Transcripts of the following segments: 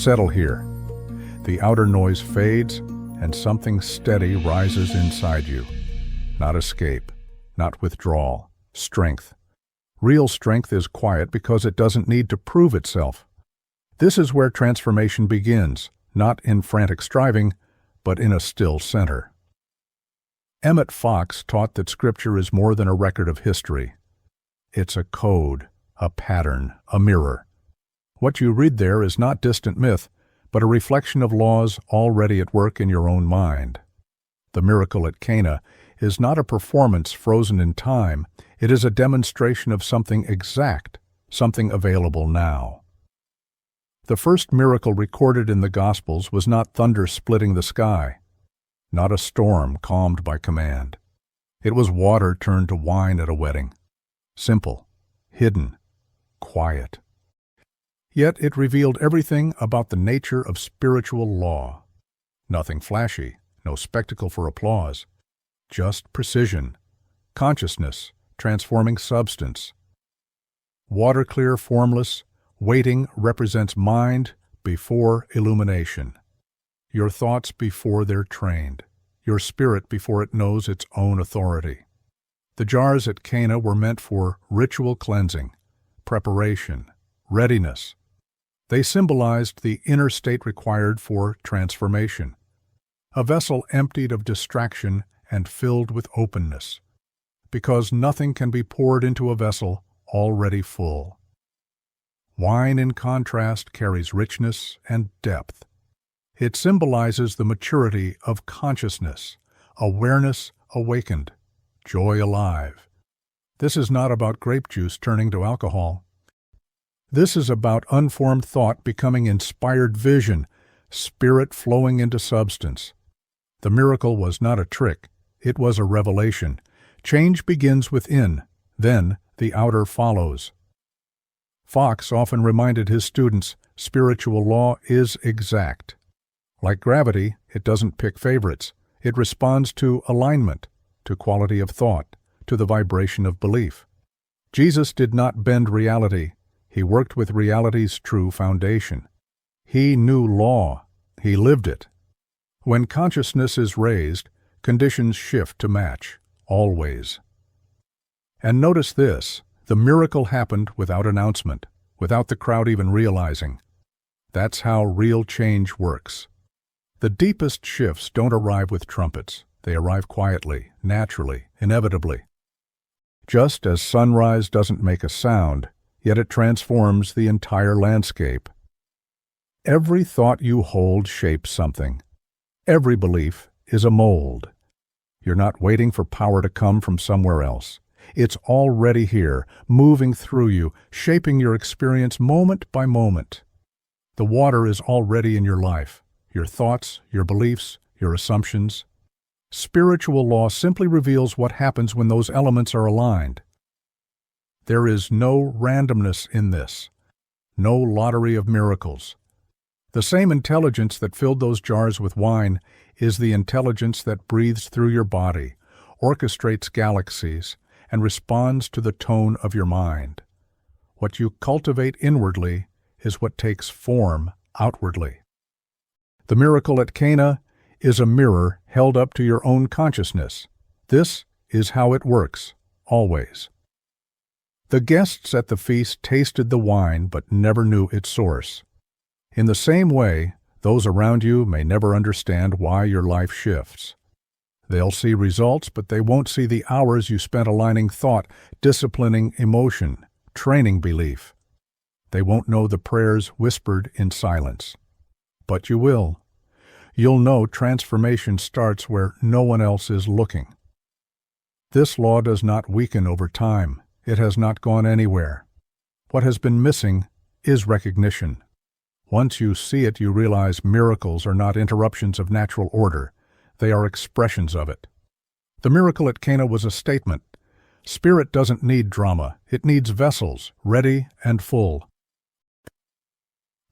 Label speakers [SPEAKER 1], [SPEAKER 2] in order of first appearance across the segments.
[SPEAKER 1] Settle here. The outer noise fades, and something steady rises inside you. Not escape, not withdrawal, strength. Real strength is quiet because it doesn't need to prove itself. This is where transformation begins, not in frantic striving, but in a still center. Emmet taught that Scripture is more than a record of history. It's a code, a pattern, a mirror. What you read there is not distant myth, but a reflection of laws already at work in your own mind. The miracle at Cana is not a performance frozen in time, it is a demonstration of something exact, something available now. The first miracle recorded in the Gospels was not thunder splitting the sky, not a storm calmed by command. It was water turned to wine at a wedding. Simple, hidden, quiet. Yet it revealed everything about the nature of spiritual law. Nothing flashy, no spectacle for applause. Just precision, consciousness, transforming substance. Water-clear, formless, waiting represents mind before illumination. Your thoughts before they're trained. Your spirit before it knows its own authority. The jars at Cana were meant for ritual cleansing, preparation, readiness. They symbolized the inner state required for transformation. A vessel emptied of distraction and filled with openness, because nothing can be poured into a vessel already full. Wine, in contrast, carries richness and depth. It symbolizes the maturity of consciousness, awareness awakened, joy alive. This is not about grape juice turning to alcohol. This is about unformed thought becoming inspired vision, spirit flowing into substance. The miracle was not a trick, it was a revelation. Change begins within, then the outer follows. Fox often reminded his students, spiritual law is exact. Like gravity, it doesn't pick favorites. It responds to alignment, to quality of thought, to the vibration of belief. Jesus did not bend reality. He worked with reality's true foundation. He knew law. He lived it. When consciousness is raised, conditions shift to match, always. And notice this, the miracle happened without announcement, without the crowd even realizing. That's how real change works. The deepest shifts don't arrive with trumpets. They arrive quietly, naturally, inevitably. Just as sunrise doesn't make a sound, yet it transforms the entire landscape. Every thought you hold shapes something. Every belief is a mold. You're not waiting for power to come from somewhere else. It's already here, moving through you, shaping your experience moment by moment. The water is already in your life, your thoughts, your beliefs, your assumptions. Spiritual law simply reveals what happens when those elements are aligned. There is no randomness in this, no lottery of miracles. The same intelligence that filled those jars with wine is the intelligence that breathes through your body, orchestrates galaxies, and responds to the tone of your mind. What you cultivate inwardly is what takes form outwardly. The miracle at Cana is a mirror held up to your own consciousness. This is how it works, always. The guests at the feast tasted the wine but never knew its source. In the same way, those around you may never understand why your life shifts. They'll see results, but they won't see the hours you spent aligning thought, disciplining emotion, training belief. They won't know the prayers whispered in silence. But you will. You'll know transformation starts where no one else is looking. This law does not weaken over time. It has not gone anywhere. What has been missing is recognition. Once you see it, you realize miracles are not interruptions of natural order. They are expressions of it. The miracle at Cana was a statement. Spirit doesn't need drama. It needs vessels, ready and full.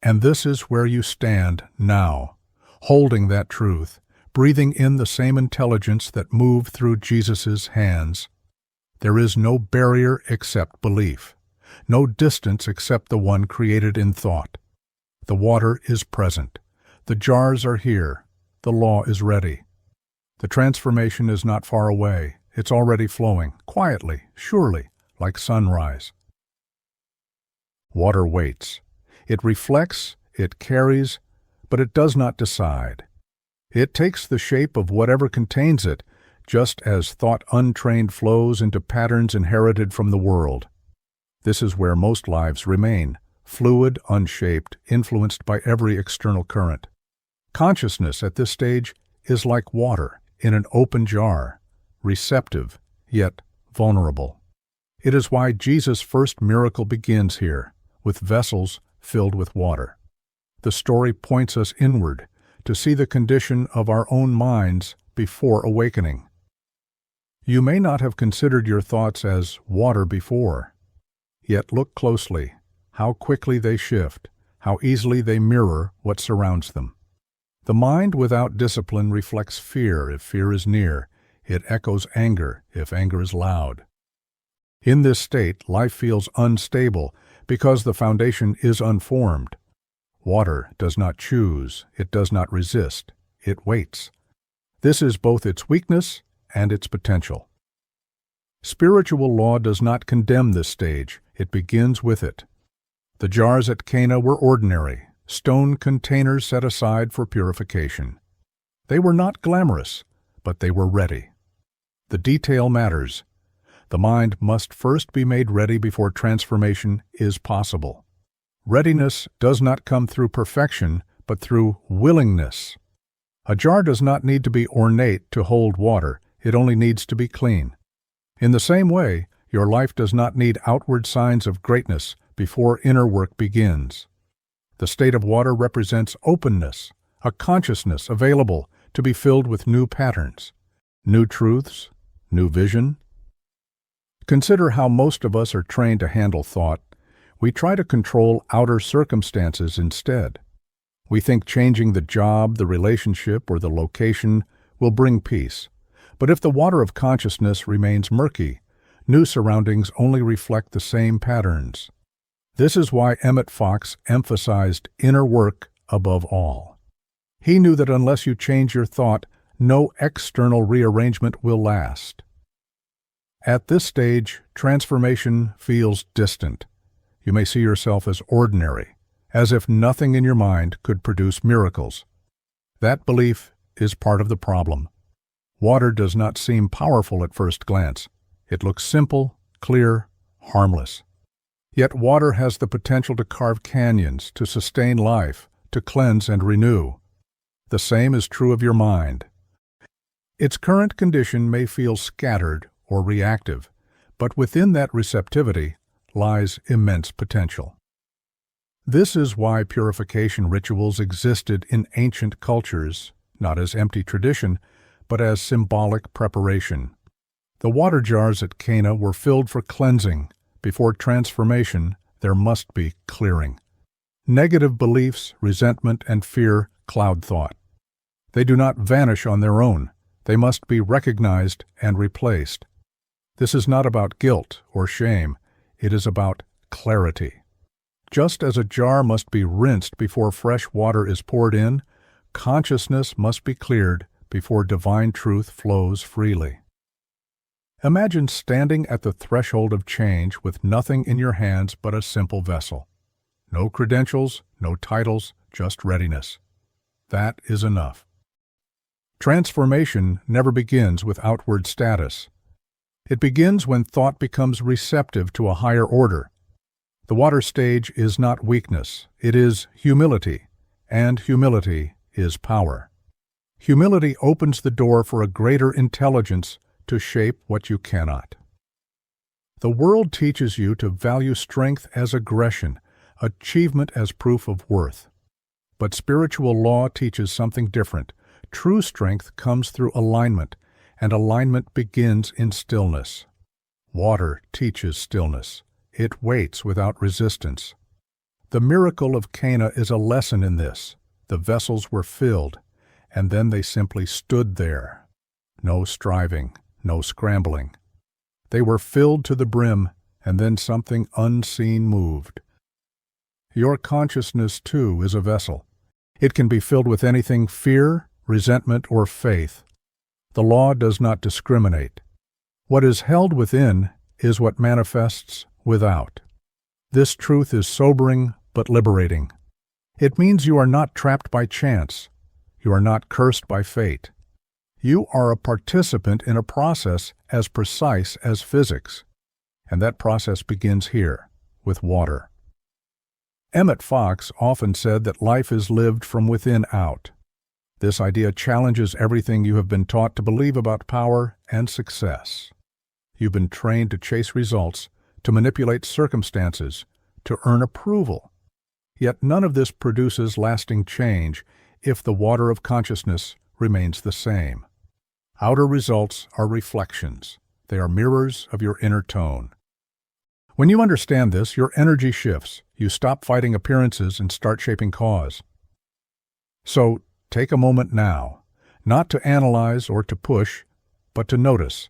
[SPEAKER 1] And this is where you stand now, holding that truth, breathing in the same intelligence that moved through Jesus' hands. There is no barrier except belief, no distance except the one created in thought. The water is present. The jars are here. The law is ready. The transformation is not far away. It's already flowing, quietly, surely, like sunrise. Water waits. It reflects, it carries, but it does not decide. It takes the shape of whatever contains it, just as thought untrained flows into patterns inherited from the world. This is where most lives remain, fluid, unshaped, influenced by every external current. Consciousness at this stage is like water in an open jar, receptive, yet vulnerable. It is why Jesus' first miracle begins here, with vessels filled with water. The story points us inward, to see the condition of our own minds before awakening. You may not have considered your thoughts as water before, yet look closely, how quickly they shift, how easily they mirror what surrounds them. The mind without discipline reflects fear if fear is near. It echoes anger if anger is loud. In this state, life feels unstable because the foundation is unformed. Water does not choose, it does not resist, it waits. This is both its weakness and its potential. Spiritual law does not condemn this stage, it begins with it. The jars at Cana were ordinary, stone containers set aside for purification. They were not glamorous, but they were ready. The detail matters. The mind must first be made ready before transformation is possible. Readiness does not come through perfection, but through willingness. A jar does not need to be ornate to hold water, it only needs to be clean. In the same way, your life does not need outward signs of greatness before inner work begins. The state of water represents openness, a consciousness available to be filled with new patterns, new truths, new vision. Consider how most of us are trained to handle thought. We try to control outer circumstances instead. We think changing the job, the relationship, or the location will bring peace. But if the water of consciousness remains murky, new surroundings only reflect the same patterns. This is why Emmet emphasized inner work above all. He knew that unless you change your thought, no external rearrangement will last. At this stage, transformation feels distant. You may see yourself as ordinary, as if nothing in your mind could produce miracles. That belief is part of the problem. Water does not seem powerful at first glance. It looks simple, clear, harmless. Yet water has the potential to carve canyons, to sustain life, to cleanse and renew. The same is true of your mind. Its current condition may feel scattered or reactive, but within that receptivity lies immense potential. This is why purification rituals existed in ancient cultures, not as empty tradition, but as symbolic preparation. The water jars at Cana were filled for cleansing. Before transformation, there must be clearing. Negative beliefs, resentment, and fear cloud thought. They do not vanish on their own. They must be recognized and replaced. This is not about guilt or shame. It is about clarity. Just as a jar must be rinsed before fresh water is poured in, consciousness must be cleared before divine truth flows freely. Imagine standing at the threshold of change with nothing in your hands but a simple vessel. No credentials, no titles, just readiness. That is enough. Transformation never begins with outward status. It begins when thought becomes receptive to a higher order. The water stage is not weakness, it is humility, and humility is power. Humility opens the door for a greater intelligence to shape what you cannot. The world teaches you to value strength as aggression, achievement as proof of worth. But spiritual law teaches something different. True strength comes through alignment, and alignment begins in stillness. Water teaches stillness. It waits without resistance. The miracle of Cana is a lesson in this. The vessels were filled, and then they simply stood there. No striving, no scrambling. They were filled to the brim, and then something unseen moved. Your consciousness, too, is a vessel. It can be filled with anything: fear, resentment, or faith. The law does not discriminate. What is held within is what manifests without. This truth is sobering but liberating. It means you are not trapped by chance. You are not cursed by fate. You are a participant in a process as precise as physics. And that process begins here, with water. Emmet often said that life is lived from within out. This idea challenges everything you have been taught to believe about power and success. You've been trained to chase results, to manipulate circumstances, to earn approval. Yet none of this produces lasting change if the water of consciousness remains the same. Outer results are reflections. They are mirrors of your inner tone. When you understand this, your energy shifts. You stop fighting appearances and start shaping cause. So, take a moment now, not to analyze or to push, but to notice.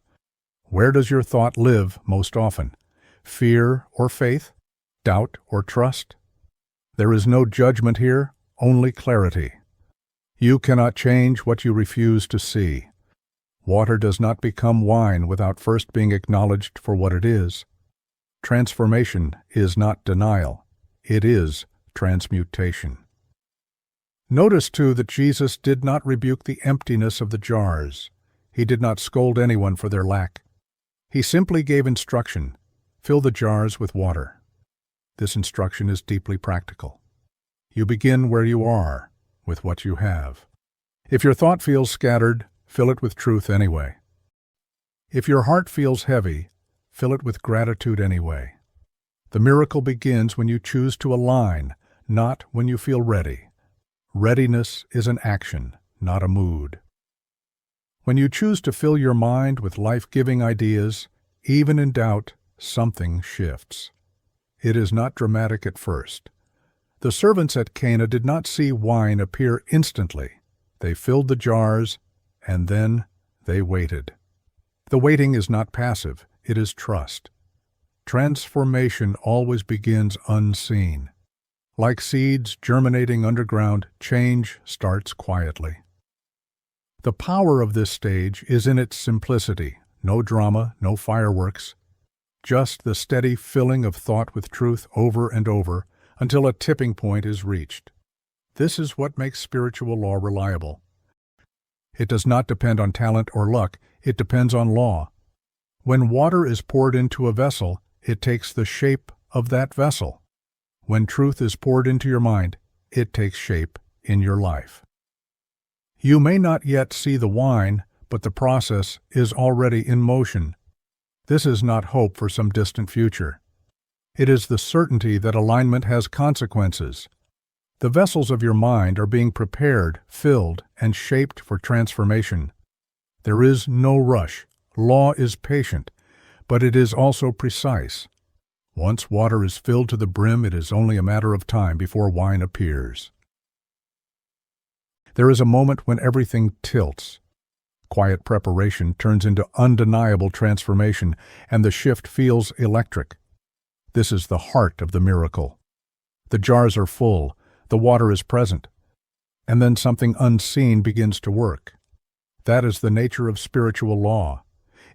[SPEAKER 1] Where does your thought live most often? Fear or faith? Doubt or trust? There is no judgment here, only clarity. You cannot change what you refuse to see. Water does not become wine without first being acknowledged for what it is. Transformation is not denial. It is transmutation. Notice, too, that Jesus did not rebuke the emptiness of the jars. He did not scold anyone for their lack. He simply gave instruction: fill the jars with water. This instruction is deeply practical. You begin where you are, with what you have. If your thought feels scattered, fill it with truth anyway. If your heart feels heavy, fill it with gratitude anyway. The miracle begins when you choose to align, not when you feel ready. Readiness is an action, not a mood. When you choose to fill your mind with life-giving ideas, even in doubt, something shifts. It is not dramatic at first. The servants at Cana did not see wine appear instantly. They filled the jars, and then they waited. The waiting is not passive, it is trust. Transformation always begins unseen. Like seeds germinating underground, change starts quietly. The power of this stage is in its simplicity. No drama, no fireworks. Just the steady filling of thought with truth over and over until a tipping point is reached. This is what makes spiritual law reliable. It does not depend on talent or luck, it depends on law. When water is poured into a vessel, it takes the shape of that vessel. When truth is poured into your mind, it takes shape in your life. You may not yet see the wine, but the process is already in motion. This is not hope for some distant future. It is the certainty that alignment has consequences. The vessels of your mind are being prepared, filled, and shaped for transformation. There is no rush. Law is patient, but it is also precise. Once water is filled to the brim, it is only a matter of time before wine appears. There is a moment when everything tilts. Quiet preparation turns into undeniable transformation, and the shift feels electric. This is the heart of the miracle. The jars are full, the water is present, and then something unseen begins to work. That is the nature of spiritual law.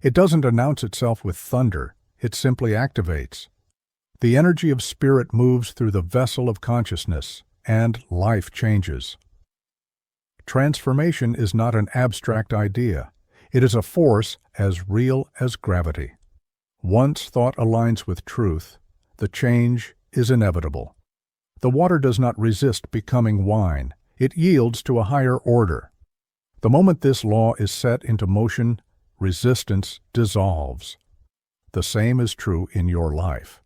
[SPEAKER 1] It doesn't announce itself with thunder, it simply activates. The energy of spirit moves through the vessel of consciousness, and life changes. Transformation is not an abstract idea. It is a force as real as gravity. Once thought aligns with truth, the change is inevitable. The water does not resist becoming wine. It yields to a higher order. The moment this law is set into motion, resistance dissolves. The same is true in your life.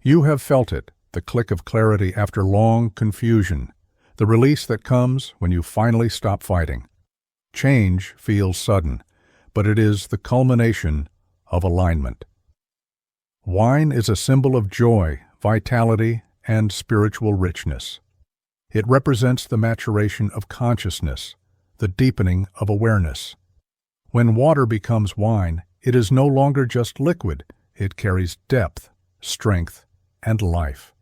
[SPEAKER 1] You have felt it, the click of clarity after long confusion, the release that comes when you finally stop fighting. Change feels sudden, but it is the culmination of alignment. Wine is a symbol of joy, vitality, and spiritual richness. It represents the maturation of consciousness, the deepening of awareness. When water becomes wine, it is no longer just liquid, it carries depth, strength, and life.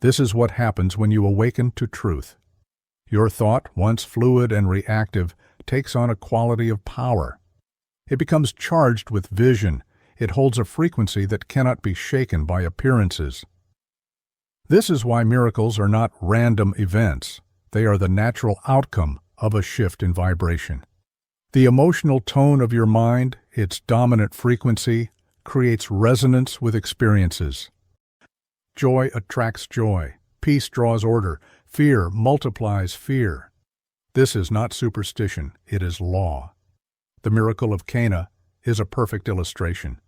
[SPEAKER 1] This is what happens when you awaken to truth. Your thought, once fluid and reactive, takes on a quality of power. It becomes charged with vision. It holds a frequency that cannot be shaken by appearances. This is why miracles are not random events. They are the natural outcome of a shift in vibration. The emotional tone of your mind, its dominant frequency, creates resonance with experiences. Joy attracts joy. Peace draws order. Fear multiplies fear. This is not superstition, it is law. The miracle of Cana is a perfect illustration.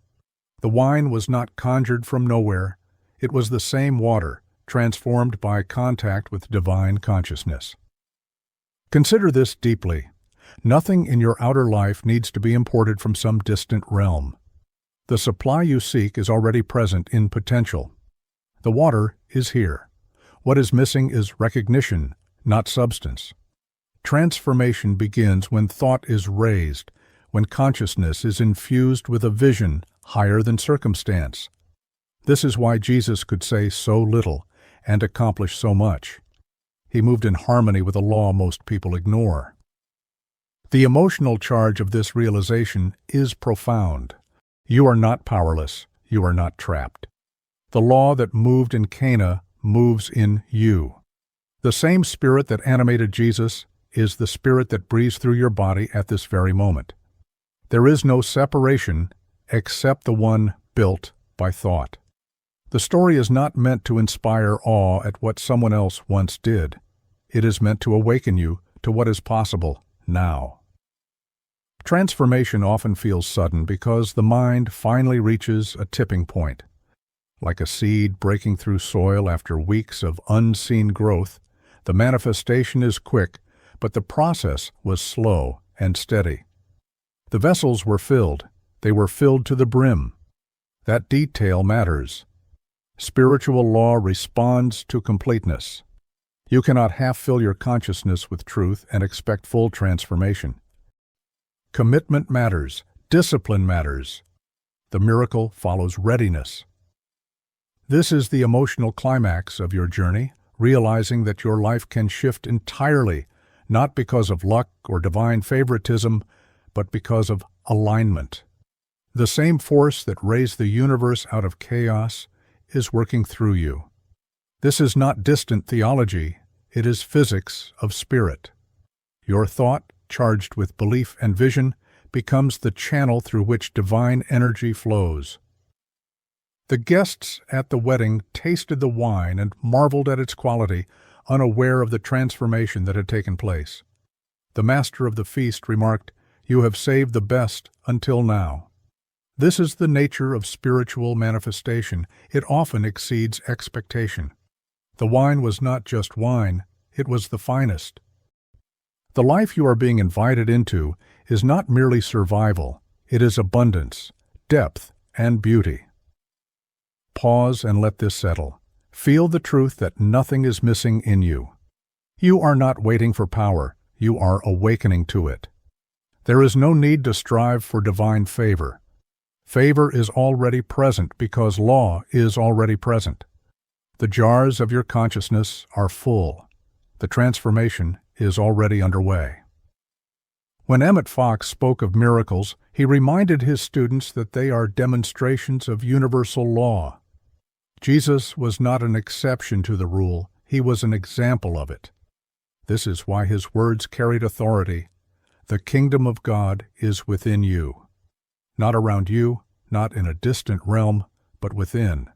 [SPEAKER 1] The wine was not conjured from nowhere. It was the same water, transformed by contact with divine consciousness. Consider this deeply. Nothing in your outer life needs to be imported from some distant realm. The supply you seek is already present in potential. The water is here. What is missing is recognition, not substance. Transformation begins when thought is raised, when consciousness is infused with a vision higher than circumstance. This is why Jesus could say so little and accomplish so much. He moved in harmony with a law most people ignore. The emotional charge of this realization is profound. You are not powerless. You are not trapped. The law that moved in Cana moves in you. The same spirit that animated Jesus is the spirit that breathes through your body at this very moment. There is no separation except the one built by thought. The story is not meant to inspire awe at what someone else once did. It is meant to awaken you to what is possible now. Transformation often feels sudden because the mind finally reaches a tipping point. Like a seed breaking through soil after weeks of unseen growth, the manifestation is quick, but the process was slow and steady. The vessels were filled. They were filled to the brim. That detail matters. Spiritual law responds to completeness. You cannot half fill your consciousness with truth and expect full transformation. Commitment matters. Discipline matters. The miracle follows readiness. This is the emotional climax of your journey, realizing that your life can shift entirely, not because of luck or divine favoritism, but because of alignment. The same force that raised the universe out of chaos is working through you. This is not distant theology, it is physics of spirit. Your thought, charged with belief and vision, becomes the channel through which divine energy flows. The guests at the wedding tasted the wine and marveled at its quality, unaware of the transformation that had taken place. The master of the feast remarked, "You have saved the best until now." This is the nature of spiritual manifestation. It often exceeds expectation. The wine was not just wine, it was the finest. The life you are being invited into is not merely survival, it is abundance, depth, and beauty. Pause and let this settle. Feel the truth that nothing is missing in you. You are not waiting for power, you are awakening to it. There is no need to strive for divine favor. Favor is already present because law is already present. The jars of your consciousness are full. The transformation is already underway. When Emmet spoke of miracles, he reminded his students that they are demonstrations of universal law. Jesus was not an exception to the rule, he was an example of it. This is why his words carried authority. The kingdom of God is within you. Not around you, not in a distant realm, but within.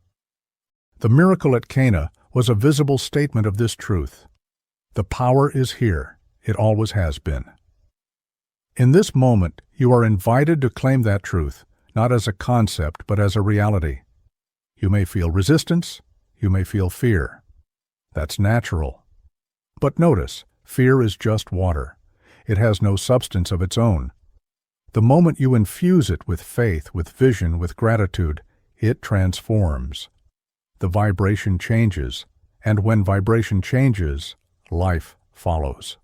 [SPEAKER 1] The miracle at Cana was a visible statement of this truth. The power is here. It always has been. In this moment, you are invited to claim that truth, not as a concept, but as a reality. You may feel resistance. You may feel fear. That's natural. But notice, fear is just water. It has no substance of its own. The moment you infuse it with faith, with vision, with gratitude, it transforms. The vibration changes, and when vibration changes, life follows.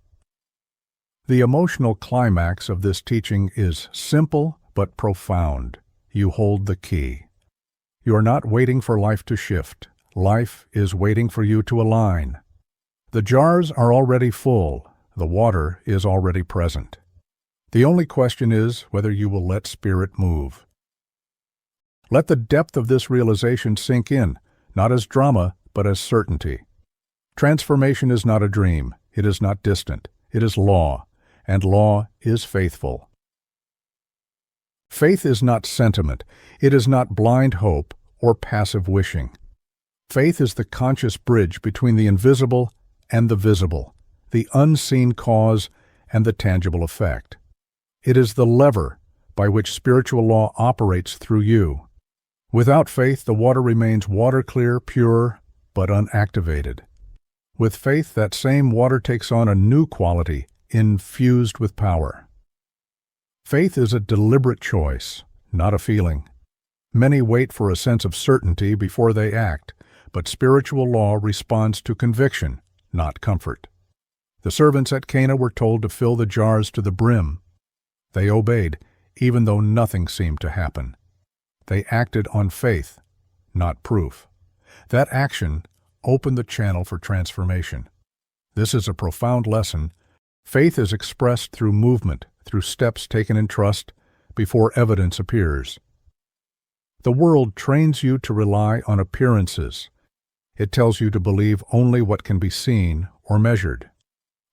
[SPEAKER 1] The emotional climax of this teaching is simple but profound. You hold the key. You are not waiting for life to shift. Life is waiting for you to align. The jars are already full. The water is already present. The only question is whether you will let Spirit move. Let the depth of this realization sink in, not as drama, but as certainty. Transformation is not a dream. It is not distant. It is law, and law is faithful. Faith is not sentiment. It is not blind hope or passive wishing. Faith is the conscious bridge between the invisible and the visible, the unseen cause and the tangible effect. It is the lever by which spiritual law operates through you. Without faith, the water remains water-clear, pure, but unactivated. With faith, that same water takes on a new quality, infused with power. Faith is a deliberate choice, not a feeling. Many wait for a sense of certainty before they act, but spiritual law responds to conviction, not comfort. The servants at Cana were told to fill the jars to the brim. They obeyed, even though nothing seemed to happen. They acted on faith, not proof. That action opened the channel for transformation. This is a profound lesson. Faith is expressed through movement, through steps taken in trust, before evidence appears. The world trains you to rely on appearances. It tells you to believe only what can be seen or measured.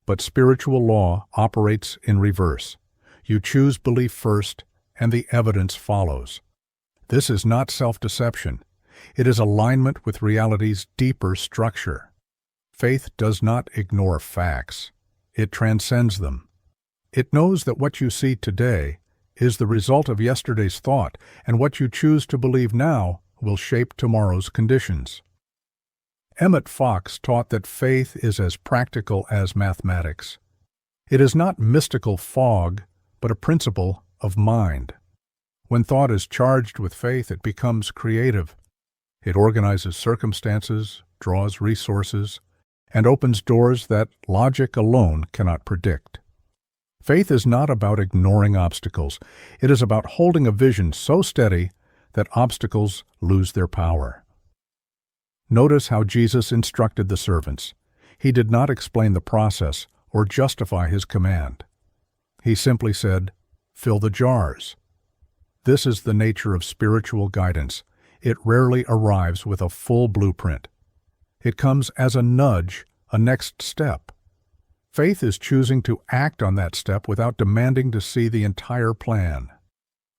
[SPEAKER 1] But spiritual law operates in reverse. You choose belief first, and the evidence follows. This is not self-deception. It is alignment with reality's deeper structure. Faith does not ignore facts. It transcends them. It knows that what you see today is the result of yesterday's thought, and what you choose to believe now will shape tomorrow's conditions. Emmet taught that faith is as practical as mathematics. It is not mystical fog, but a principle of mind. When thought is charged with faith, it becomes creative. It organizes circumstances, draws resources, and opens doors that logic alone cannot predict. Faith is not about ignoring obstacles. It is about holding a vision so steady that obstacles lose their power. Notice how Jesus instructed the servants. He did not explain the process or justify his command. He simply said, "Fill the jars." This is the nature of spiritual guidance. It rarely arrives with a full blueprint. It comes as a nudge, a next step. Faith is choosing to act on that step without demanding to see the entire plan.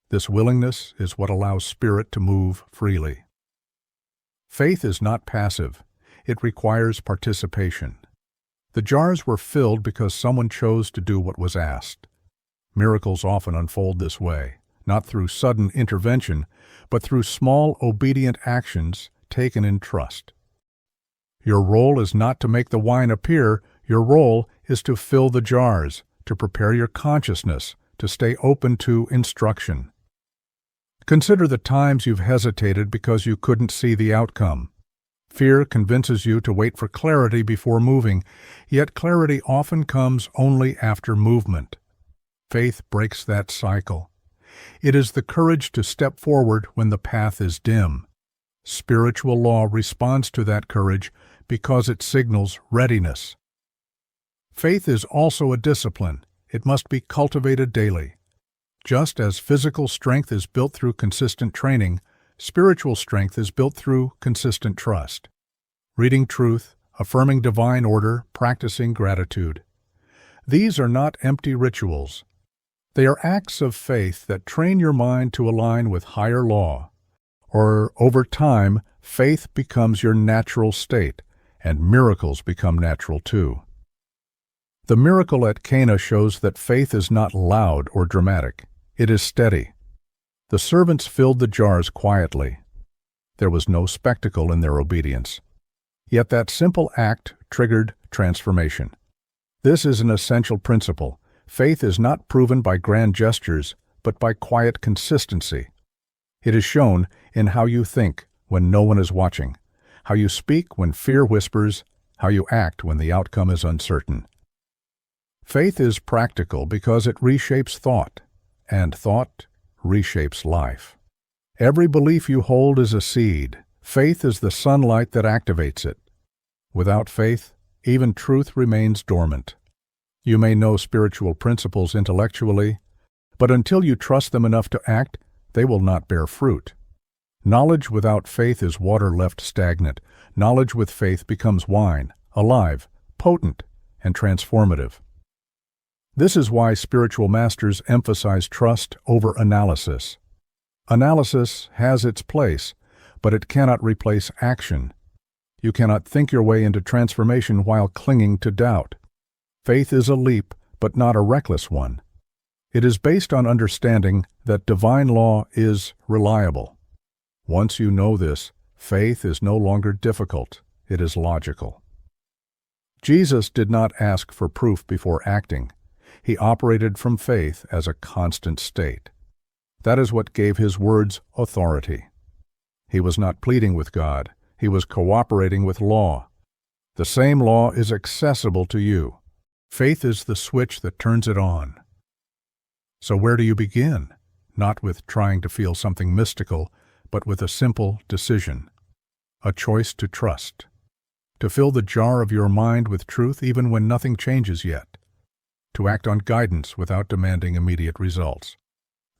[SPEAKER 1] This willingness is what allows Spirit to move freely. Faith is not passive. It requires participation. The jars were filled because someone chose to do what was asked. Miracles often unfold this way, not through sudden intervention, but through small, obedient actions taken in trust. Your role is not to make the wine appear. Your role is to fill the jars, to prepare your consciousness, to stay open to instruction. Consider the times you've hesitated because you couldn't see the outcome. Fear convinces you to wait for clarity before moving, yet clarity often comes only after movement. Faith breaks that cycle. It is the courage to step forward when the path is dim. Spiritual law responds to that courage because it signals readiness. Faith is also a discipline. It must be cultivated daily. Just as physical strength is built through consistent training, spiritual strength is built through consistent trust. Reading truth, affirming divine order, practicing gratitude. These are not empty rituals. They are acts of faith that train your mind to align with higher law. Or, over time, faith becomes your natural state, and miracles become natural too. The miracle at Cana shows that faith is not loud or dramatic. It is steady. The servants filled the jars quietly. There was no spectacle in their obedience. Yet that simple act triggered transformation. This is an essential principle. Faith is not proven by grand gestures, but by quiet consistency. It is shown in how you think when no one is watching, how you speak when fear whispers, how you act when the outcome is uncertain. Faith is practical because it reshapes thought, and thought reshapes life. Every belief you hold is a seed. Faith is the sunlight that activates it. Without faith, even truth remains dormant. You may know spiritual principles intellectually, but until you trust them enough to act, they will not bear fruit. Knowledge without faith is water left stagnant. Knowledge with faith becomes wine, alive, potent, and transformative. This is why spiritual masters emphasize trust over analysis. Analysis has its place, but it cannot replace action. You cannot think your way into transformation while clinging to doubt. Faith is a leap, but not a reckless one. It is based on understanding that divine law is reliable. Once you know this, faith is no longer difficult, it is logical. Jesus did not ask for proof before acting. He operated from faith as a constant state. That is what gave his words authority. He was not pleading with God, he was cooperating with law. The same law is accessible to you. Faith is the switch that turns it on. So where do you begin? Not with trying to feel something mystical, but with a simple decision. A choice to trust. To fill the jar of your mind with truth even when nothing changes yet. To act on guidance without demanding immediate results.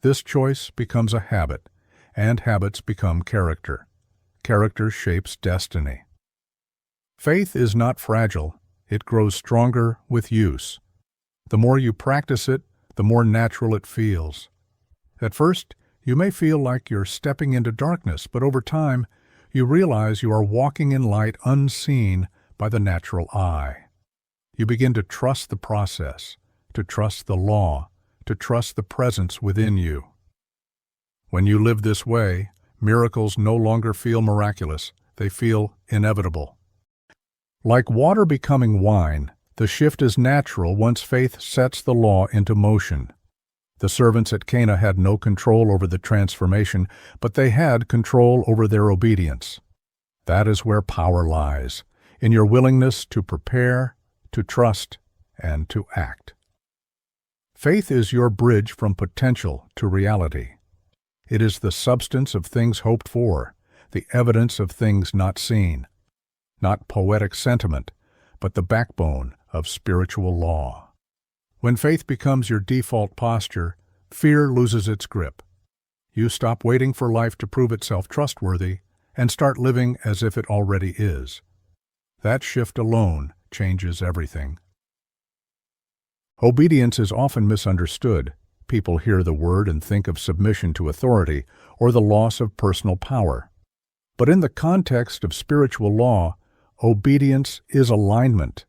[SPEAKER 1] This choice becomes a habit, and habits become character. Character shapes destiny. Faith is not fragile, it grows stronger with use. The more you practice it, the more natural it feels. At first, you may feel like you're stepping into darkness, but over time, you realize you are walking in light unseen by the natural eye. You begin to trust the process, to trust the law, to trust the presence within you. When you live this way, miracles no longer feel miraculous, they feel inevitable. Like water becoming wine, the shift is natural once faith sets the law into motion. The servants at Cana had no control over the transformation, but they had control over their obedience. That is where power lies, in your willingness to prepare, to trust, and to act. Faith is your bridge from potential to reality. It is the substance of things hoped for, the evidence of things not seen. Not poetic sentiment, but the backbone of spiritual law. When faith becomes your default posture, fear loses its grip. You stop waiting for life to prove itself trustworthy and start living as if it already is. That shift alone changes everything. Obedience is often misunderstood. People hear the word and think of submission to authority or the loss of personal power. But in the context of spiritual law, obedience is alignment.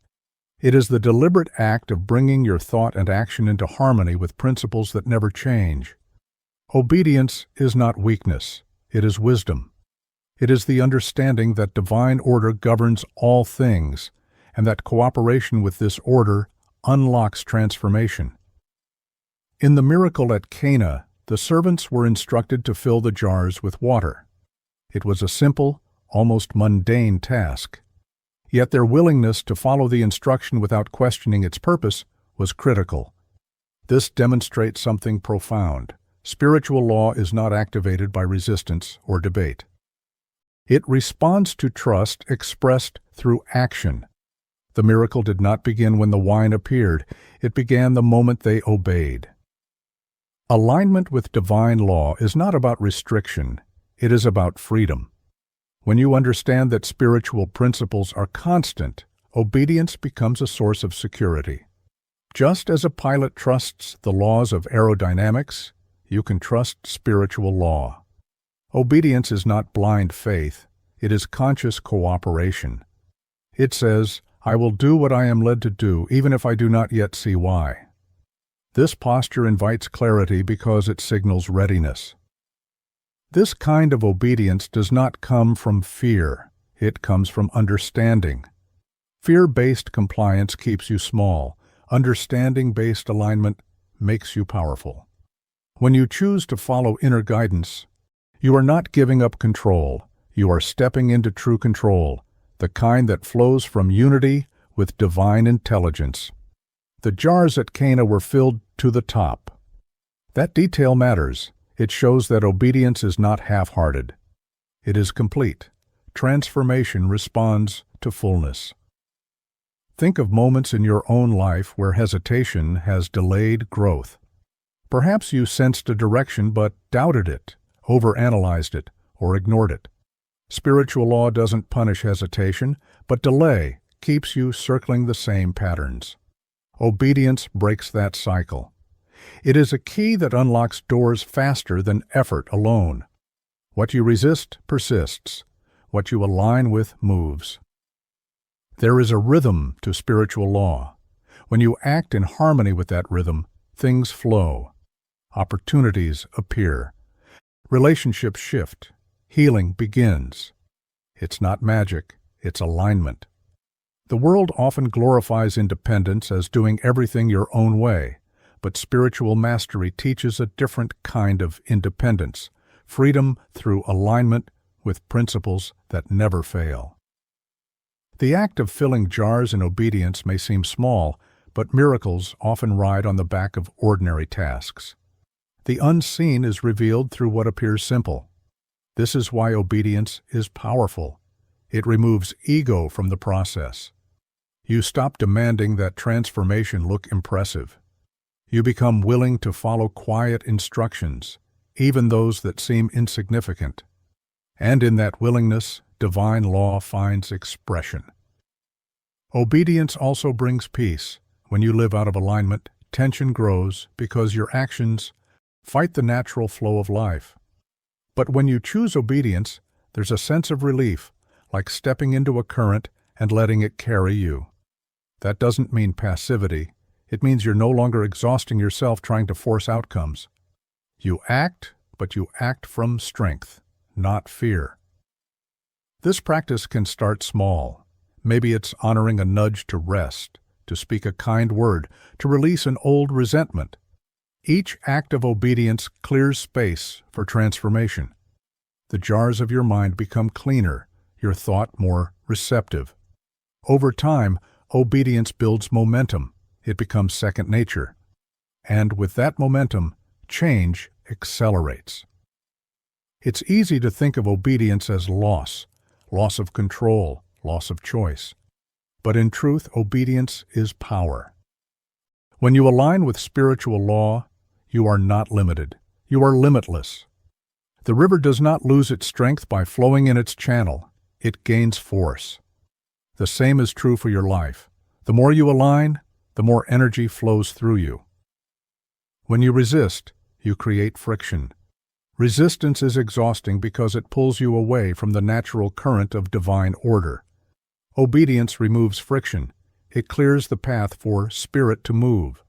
[SPEAKER 1] It is the deliberate act of bringing your thought and action into harmony with principles that never change. Obedience is not weakness, it is wisdom. It is the understanding that divine order governs all things, and that cooperation with this order unlocks transformation. In the miracle at Cana, the servants were instructed to fill the jars with water. It was a simple, almost mundane task. Yet their willingness to follow the instruction without questioning its purpose was critical. This demonstrates something profound. Spiritual law is not activated by resistance or debate. It responds to trust expressed through action. The miracle did not begin when the wine appeared. It began the moment they obeyed. Alignment with divine law is not about restriction. It is about freedom. When you understand that spiritual principles are constant, obedience becomes a source of security. Just as a pilot trusts the laws of aerodynamics, you can trust spiritual law. Obedience is not blind faith, it is conscious cooperation. It says, "I will do what I am led to do, even if I do not yet see why." This posture invites clarity because it signals readiness. This kind of obedience does not come from fear, it comes from understanding. Fear-based compliance keeps you small. Understanding-based alignment makes you powerful. When you choose to follow inner guidance, you are not giving up control. You are stepping into true control, the kind that flows from unity with divine intelligence. The jars at Cana were filled to the top. That detail matters. It shows that obedience is not half-hearted. It is complete. transformation responds to fullness. Think of moments in your own life where hesitation has delayed growth. Perhaps you sensed a direction but doubted it, overanalyzed it, or ignored it. Spiritual law doesn't punish hesitation, but delay keeps you circling the same patterns. Obedience breaks that cycle. It is a key that unlocks doors faster than effort alone. What you resist persists. What you align with moves. There is a rhythm to spiritual law. When you act in harmony with that rhythm, things flow. Opportunities appear. Relationships shift. Healing begins. It's not magic, it's alignment. The world often glorifies independence as doing everything your own way, but spiritual mastery teaches a different kind of independence, freedom through alignment with principles that never fail. The act of filling jars in obedience may seem small, but miracles often ride on the back of ordinary tasks. The unseen is revealed through what appears simple. This is why obedience is powerful. It removes ego from the process. You stop demanding that transformation look impressive. You become willing to follow quiet instructions, even those that seem insignificant. And in that willingness, divine law finds expression. Obedience also brings peace. When you live out of alignment, tension grows because your actions fight the natural flow of life. But when you choose obedience, there's a sense of relief, like stepping into a current and letting it carry you. That doesn't mean passivity. It means you're no longer exhausting yourself trying to force outcomes. You act, but you act from strength, not fear. This practice can start small. Maybe it's honoring a nudge to rest, to speak a kind word, to release an old resentment. Each act of obedience clears space for transformation. The jars of your mind become cleaner, your thought more receptive. Over time, obedience builds momentum. It becomes second nature. And with that momentum, change accelerates. It's easy to think of obedience as loss of control, loss of choice. But in truth, obedience is power. When you align with spiritual law, you are not limited. You are limitless. The river does not lose its strength by flowing in its channel. It gains force. The same is true for your life. The more you align, the more energy flows through you. When you resist, you create friction. Resistance is exhausting because it pulls you away from the natural current of divine order. Obedience removes friction. It clears the path for spirit to move.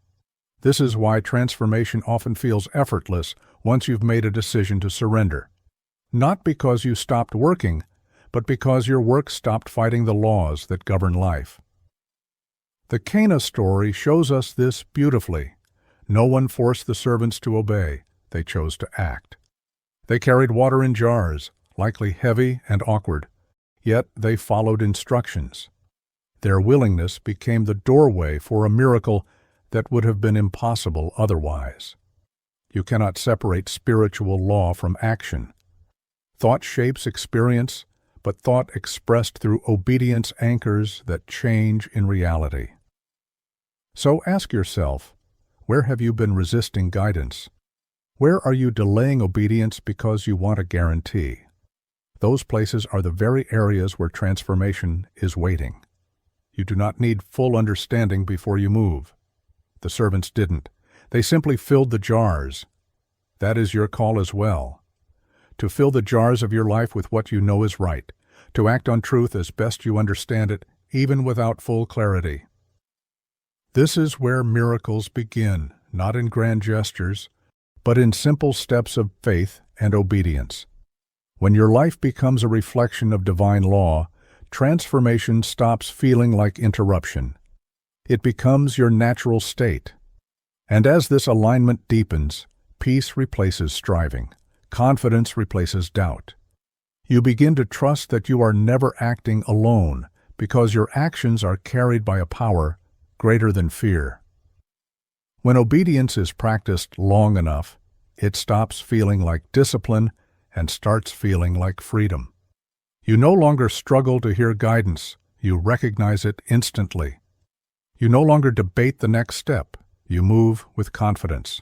[SPEAKER 1] This is why transformation often feels effortless once you've made a decision to surrender. Not because you stopped working, but because your work stopped fighting the laws that govern life. The Cana story shows us this beautifully. No one forced the servants to obey. They chose to act. They carried water in jars, likely heavy and awkward, yet they followed instructions. Their willingness became the doorway for a miracle that would have been impossible otherwise. You cannot separate spiritual law from action. Thought shapes experience, but thought expressed through obedience anchors that change in reality. So ask yourself, where have you been resisting guidance? Where are you delaying obedience because you want a guarantee? Those places are the very areas where transformation is waiting. You do not need full understanding before you move. The servants didn't. They simply filled the jars. That is your call as well. To fill the jars of your life with what you know is right. To act on truth as best you understand it, even without full clarity. This is where miracles begin, not in grand gestures, but in simple steps of faith and obedience. When your life becomes a reflection of divine law, transformation stops feeling like interruption. It becomes your natural state. And as this alignment deepens, peace replaces striving, confidence replaces doubt. You begin to trust that you are never acting alone because your actions are carried by a power greater than fear. When obedience is practiced long enough, it stops feeling like discipline and starts feeling like freedom. You no longer struggle to hear guidance, you recognize it instantly. You no longer debate the next step, you move with confidence.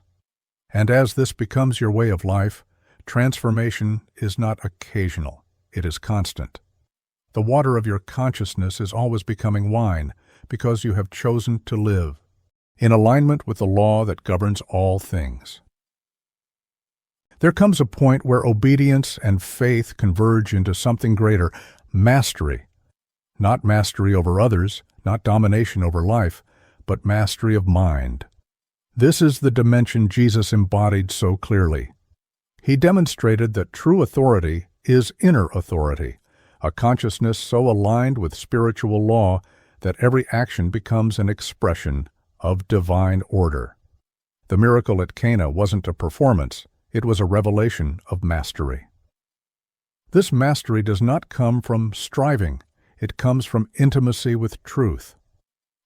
[SPEAKER 1] And as this becomes your way of life, transformation is not occasional, it is constant. The water of your consciousness is always becoming wine because you have chosen to live in alignment with the law that governs all things. There comes a point where obedience and faith converge into something greater, mastery. Not mastery over others, not domination over life, but mastery of mind. This is the dimension Jesus embodied so clearly. He demonstrated that true authority is inner authority, a consciousness so aligned with spiritual law that every action becomes an expression of divine order. The miracle at Cana wasn't a performance, it was a revelation of mastery. This mastery does not come from striving, it comes from intimacy with truth.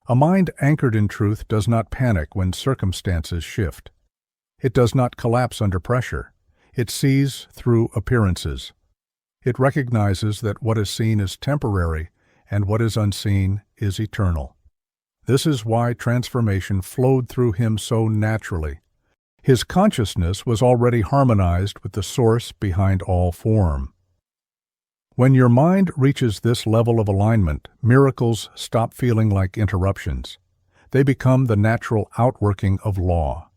[SPEAKER 1] A mind anchored in truth does not panic when circumstances shift. It does not collapse under pressure. It sees through appearances. It recognizes that what is seen is temporary and what is unseen is eternal. This is why transformation flowed through him so naturally. His consciousness was already harmonized with the source behind all form. When your mind reaches this level of alignment, miracles stop feeling like interruptions. They become the natural outworking of law.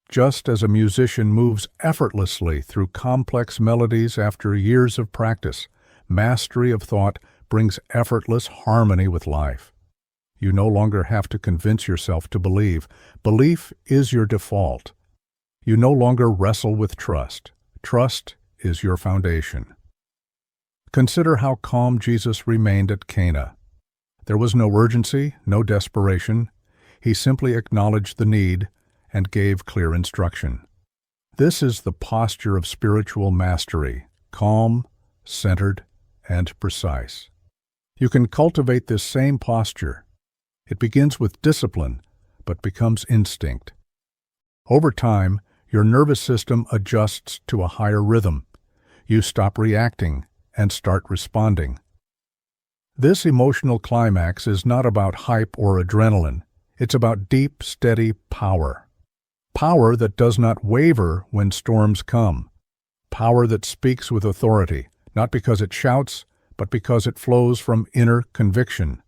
[SPEAKER 1] Just as a musician moves effortlessly through complex melodies after years of practice, mastery of thought brings effortless harmony with life. You no longer have to convince yourself to believe. Belief is your default. You no longer wrestle with trust. Trust is your foundation. Consider how calm Jesus remained at Cana. There was no urgency, no desperation. He simply acknowledged the need and gave clear instruction. This is the posture of spiritual mastery, calm, centered, and precise. You can cultivate this same posture. It begins with discipline, but becomes instinct. Over time, your nervous system adjusts to a higher rhythm. You stop reacting and start responding. This emotional climax is not about hype or adrenaline. It's about deep, steady power. Power that does not waver when storms come. Power that speaks with authority, not because it shouts, but because it flows from inner conviction.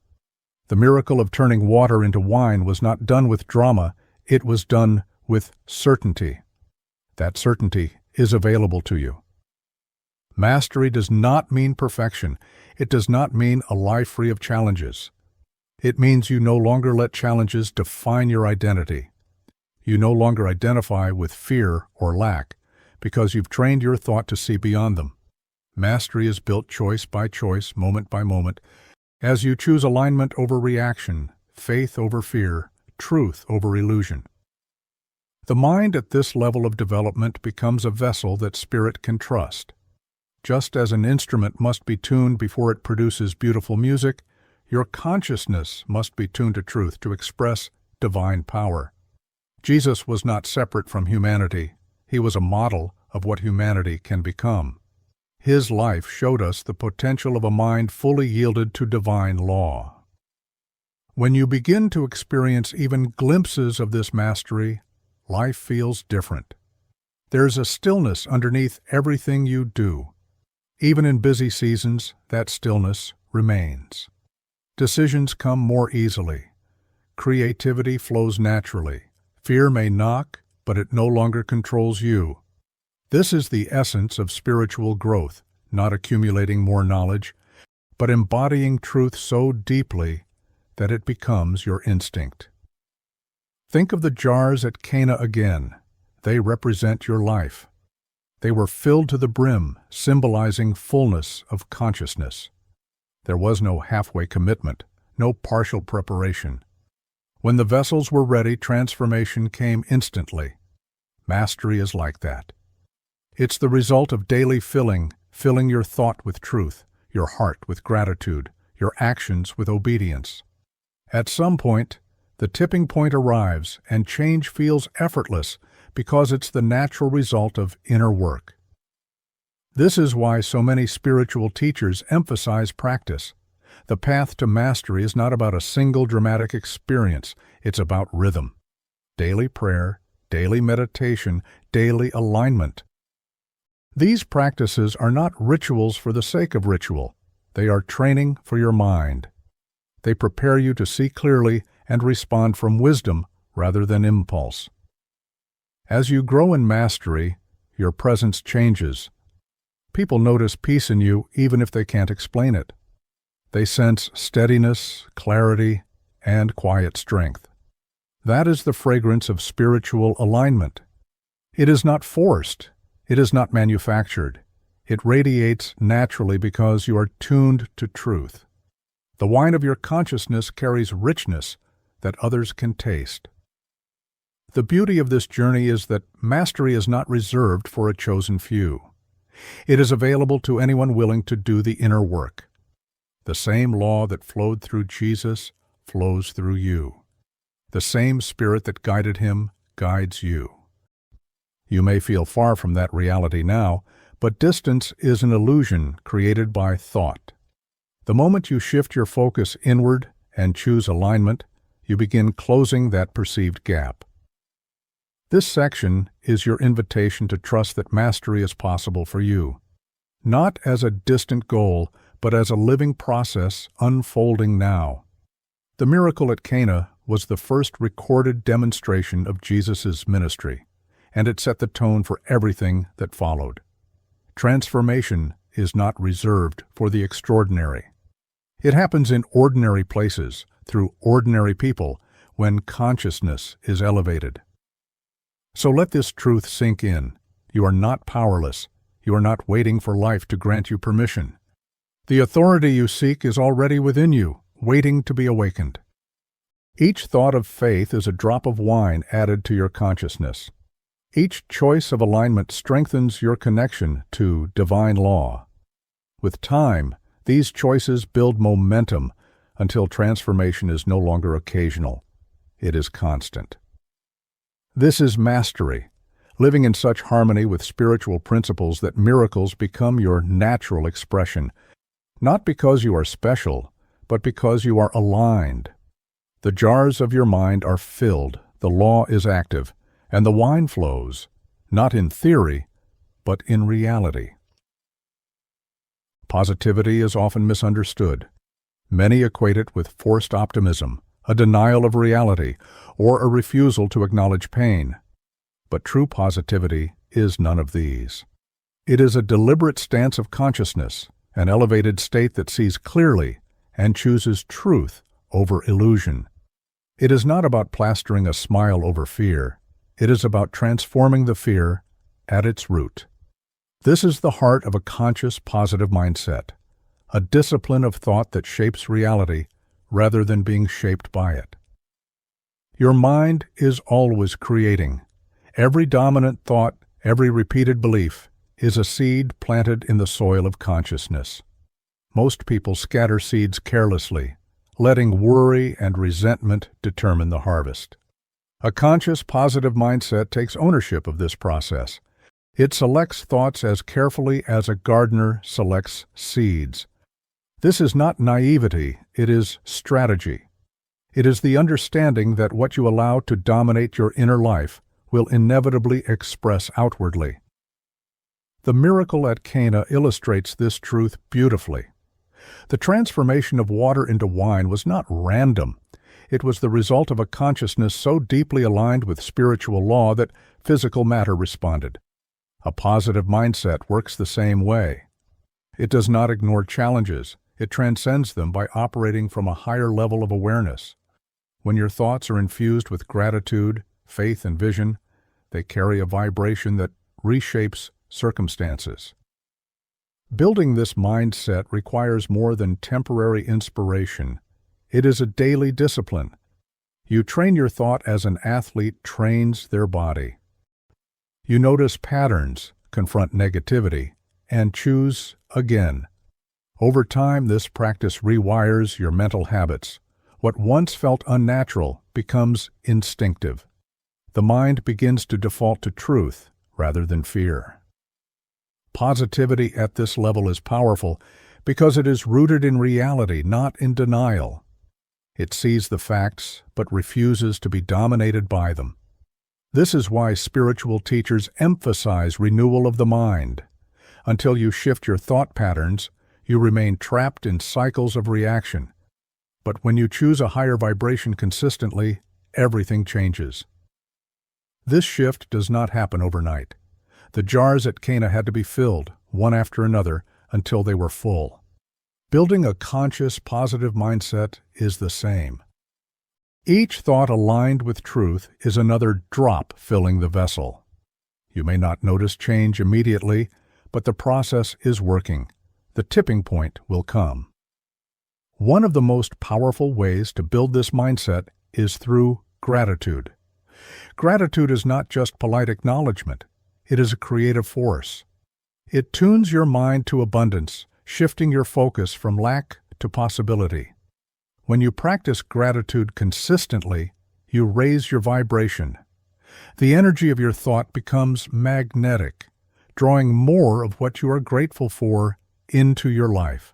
[SPEAKER 1] The miracle of turning water into wine was not done with drama, it was done with certainty. That certainty is available to you. Mastery does not mean perfection. It does not mean a life free of challenges. It means you no longer let challenges define your identity. You no longer identify with fear or lack because you've trained your thought to see beyond them. Mastery is built choice by choice, moment by moment, as you choose alignment over reaction, faith over fear, truth over illusion. The mind at this level of development becomes a vessel that spirit can trust. Just as an instrument must be tuned before it produces beautiful music, your consciousness must be tuned to truth to express divine power. Jesus was not separate from humanity. He was a model of what humanity can become. His life showed us the potential of a mind fully yielded to divine law. When you begin to experience even glimpses of this mastery, life feels different. There's a stillness underneath everything you do. Even in busy seasons, that stillness remains. Decisions come more easily. Creativity flows naturally. Fear may knock, but it no longer controls you. This is the essence of spiritual growth, not accumulating more knowledge, but embodying truth so deeply that it becomes your instinct. Think of the jars at Cana again. They represent your life. They were filled to the brim, symbolizing fullness of consciousness. There was no halfway commitment, no partial preparation. When the vessels were ready, transformation came instantly. Mastery is like that. It's the result of daily filling your thought with truth, your heart with gratitude, your actions with obedience. At some point, the tipping point arrives and change feels effortless because it's the natural result of inner work. This is why so many spiritual teachers emphasize practice. The path to mastery is not about a single dramatic experience, it's about rhythm. Daily prayer, daily meditation, daily alignment. These practices are not rituals for the sake of ritual. They are training for your mind. They prepare you to see clearly and respond from wisdom rather than impulse. As you grow in mastery, your presence changes. People notice peace in you even if they can't explain it. They sense steadiness, clarity, and quiet strength. That is the fragrance of spiritual alignment. It is not forced. It is not manufactured. It radiates naturally because you are tuned to truth. The wine of your consciousness carries richness that others can taste. The beauty of this journey is that mastery is not reserved for a chosen few. It is available to anyone willing to do the inner work. The same law that flowed through Jesus flows through you. The same Spirit that guided him guides you. You may feel far from that reality now, but distance is an illusion created by thought. The moment you shift your focus inward and choose alignment, you begin closing that perceived gap. This section is your invitation to trust that mastery is possible for you, not as a distant goal, but as a living process unfolding now. The miracle at Cana was the first recorded demonstration of Jesus' ministry, and it set the tone for everything that followed. Transformation is not reserved for the extraordinary. It happens in ordinary places, through ordinary people, when consciousness is elevated. So let this truth sink in. You are not powerless. You are not waiting for life to grant you permission. The authority you seek is already within you, waiting to be awakened. Each thought of faith is a drop of wine added to your consciousness. Each choice of alignment strengthens your connection to divine law. With time, these choices build momentum until transformation is no longer occasional. It is constant. This is mastery, living in such harmony with spiritual principles that miracles become your natural expression, not because you are special, but because you are aligned. The jars of your mind are filled, the law is active, and the wine flows, not in theory, but in reality. Positivity is often misunderstood. Many equate it with forced optimism, a denial of reality, or a refusal to acknowledge pain. But true positivity is none of these. It is a deliberate stance of consciousness, an elevated state that sees clearly and chooses truth over illusion. It is not about plastering a smile over fear. It is about transforming the fear at its root. This is the heart of a conscious, positive mindset, a discipline of thought that shapes reality rather than being shaped by it. Your mind is always creating. Every dominant thought, every repeated belief, is a seed planted in the soil of consciousness. Most people scatter seeds carelessly, letting worry and resentment determine the harvest. A conscious, positive mindset takes ownership of this process. It selects thoughts as carefully as a gardener selects seeds. This is not naivety, it is strategy. It is the understanding that what you allow to dominate your inner life will inevitably express outwardly. The miracle at Cana illustrates this truth beautifully. The transformation of water into wine was not random. It was the result of a consciousness so deeply aligned with spiritual law that physical matter responded. A positive mindset works the same way. It does not ignore challenges. It transcends them by operating from a higher level of awareness. When your thoughts are infused with gratitude, faith, and vision, they carry a vibration that reshapes circumstances. Building this mindset requires more than temporary inspiration. It is a daily discipline. You train your thought as an athlete trains their body. You notice patterns, confront negativity, and choose again. Over time, this practice rewires your mental habits. What once felt unnatural becomes instinctive. The mind begins to default to truth rather than fear. Positivity at this level is powerful because it is rooted in reality, not in denial. It sees the facts but refuses to be dominated by them. This is why spiritual teachers emphasize renewal of the mind. Until you shift your thought patterns, you remain trapped in cycles of reaction. But when you choose a higher vibration consistently, everything changes. This shift does not happen overnight. The jars at Cana had to be filled, one after another, until they were full. Building a conscious, positive mindset is the same. Each thought aligned with truth is another drop filling the vessel. You may not notice change immediately, but the process is working. The tipping point will come. One of the most powerful ways to build this mindset is through gratitude. Gratitude is not just polite acknowledgement. It is a creative force. It tunes your mind to abundance, shifting your focus from lack to possibility. When you practice gratitude consistently, you raise your vibration. The energy of your thought becomes magnetic, drawing more of what you are grateful for into your life.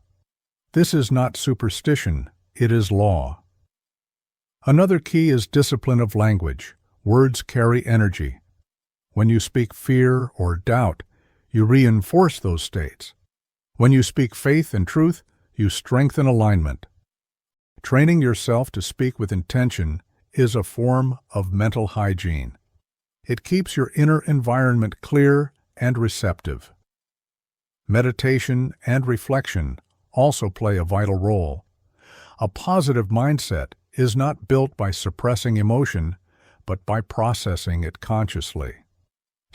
[SPEAKER 1] This is not superstition, it is law. Another key is discipline of language. Words carry energy. When you speak fear or doubt, you reinforce those states. When you speak faith and truth, you strengthen alignment. Training yourself to speak with intention is a form of mental hygiene. It keeps your inner environment clear and receptive. Meditation and reflection also play a vital role. A positive mindset is not built by suppressing emotion, but by processing it consciously.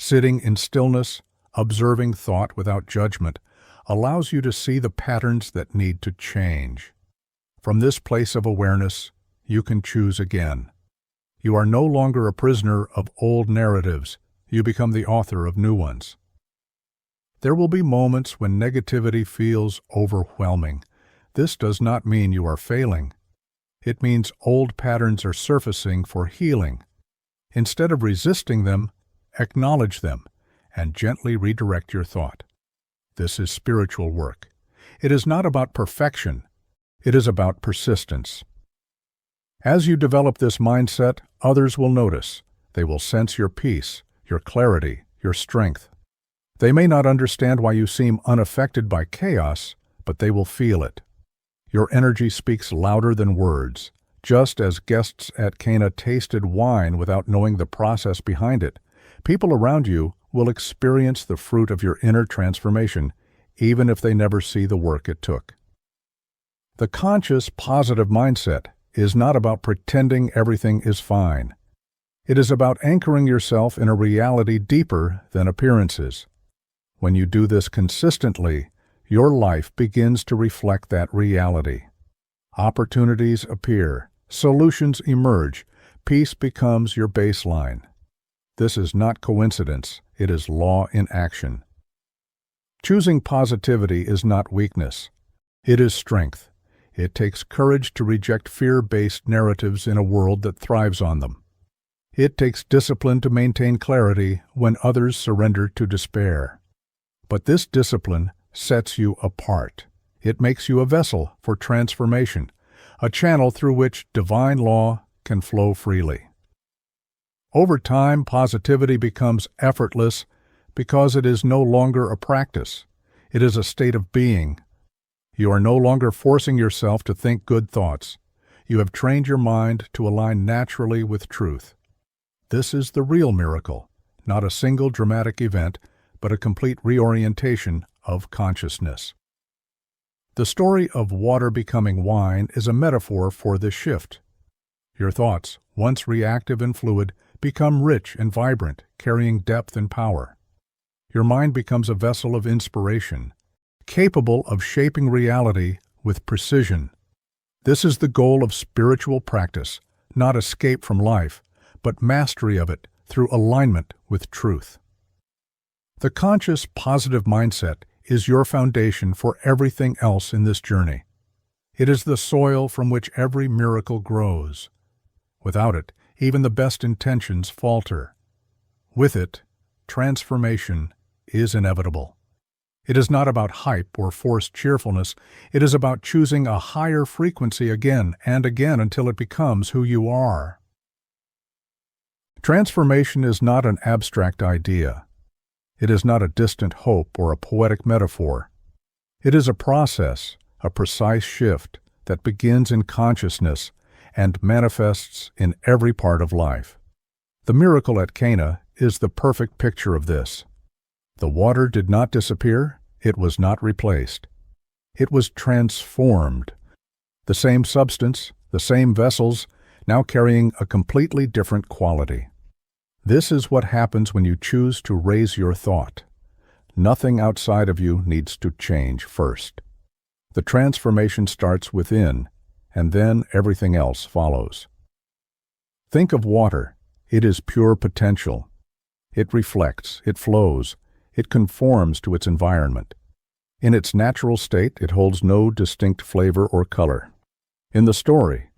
[SPEAKER 1] Sitting in stillness, observing thought without judgment, allows you to see the patterns that need to change. From this place of awareness, you can choose again. You are no longer a prisoner of old narratives. You become the author of new ones. There will be moments when negativity feels overwhelming. This does not mean you are failing. It means old patterns are surfacing for healing. Instead of resisting them, acknowledge them and gently redirect your thought. This is spiritual work. It is not about perfection. It is about persistence. As you develop this mindset, others will notice. They will sense your peace, your clarity, your strength. They may not understand why you seem unaffected by chaos, but they will feel it. Your energy speaks louder than words. Just as guests at Cana tasted wine without knowing the process behind it, people around you will experience the fruit of your inner transformation, even if they never see the work it took. The conscious, positive mindset is not about pretending everything is fine. It is about anchoring yourself in a reality deeper than appearances. When you do this consistently, your life begins to reflect that reality. Opportunities appear, solutions emerge, peace becomes your baseline. This is not coincidence, it is law in action. Choosing positivity is not weakness. It is strength. It takes courage to reject fear-based narratives in a world that thrives on them. It takes discipline to maintain clarity when others surrender to despair. But this discipline sets you apart. It makes you a vessel for transformation, a channel through which divine law can flow freely. Over time, positivity becomes effortless because it is no longer a practice. It is a state of being. You are no longer forcing yourself to think good thoughts. You have trained your mind to align naturally with truth. This is the real miracle, not a single dramatic event, but a complete reorientation of consciousness. The story of water becoming wine is a metaphor for this shift. Your thoughts, once reactive and fluid, become rich and vibrant, carrying depth and power. Your mind becomes a vessel of inspiration, capable of shaping reality with precision. This is the goal of spiritual practice, not escape from life, but mastery of it through alignment with truth. The conscious, positive mindset is your foundation for everything else in this journey. It is the soil from which every miracle grows. Without it, even the best intentions falter. With it, transformation is inevitable. It is not about hype or forced cheerfulness. It is about choosing a higher frequency again and again until it becomes who you are. Transformation is not an abstract idea. It is not a distant hope or a poetic metaphor. It is a process, a precise shift that begins in consciousness and manifests in every part of life. The miracle at Cana is the perfect picture of this. The water did not disappear, it was not replaced. It was transformed. The same substance, the same vessels, now carrying a completely different quality. This is what happens when you choose to raise your thought. Nothing outside of you needs to change first. The transformation starts within, and then everything else follows. Think of water. It is pure potential. It reflects, it flows, it conforms to its environment. In its natural state, it holds no distinct flavor or color. In the story,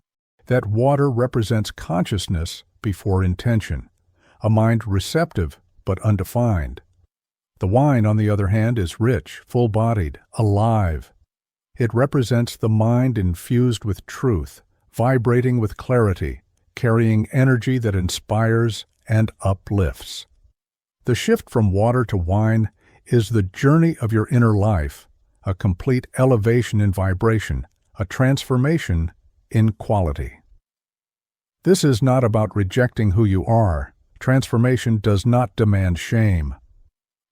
[SPEAKER 1] that water represents consciousness before intention, a mind receptive but undefined. The wine, on the other hand, is rich, full-bodied, alive. It represents the mind infused with truth, vibrating with clarity, carrying energy that inspires and uplifts. The shift from water to wine is the journey of your inner life, a complete elevation in vibration, a transformation in quality. This is not about rejecting who you are. Transformation does not demand shame.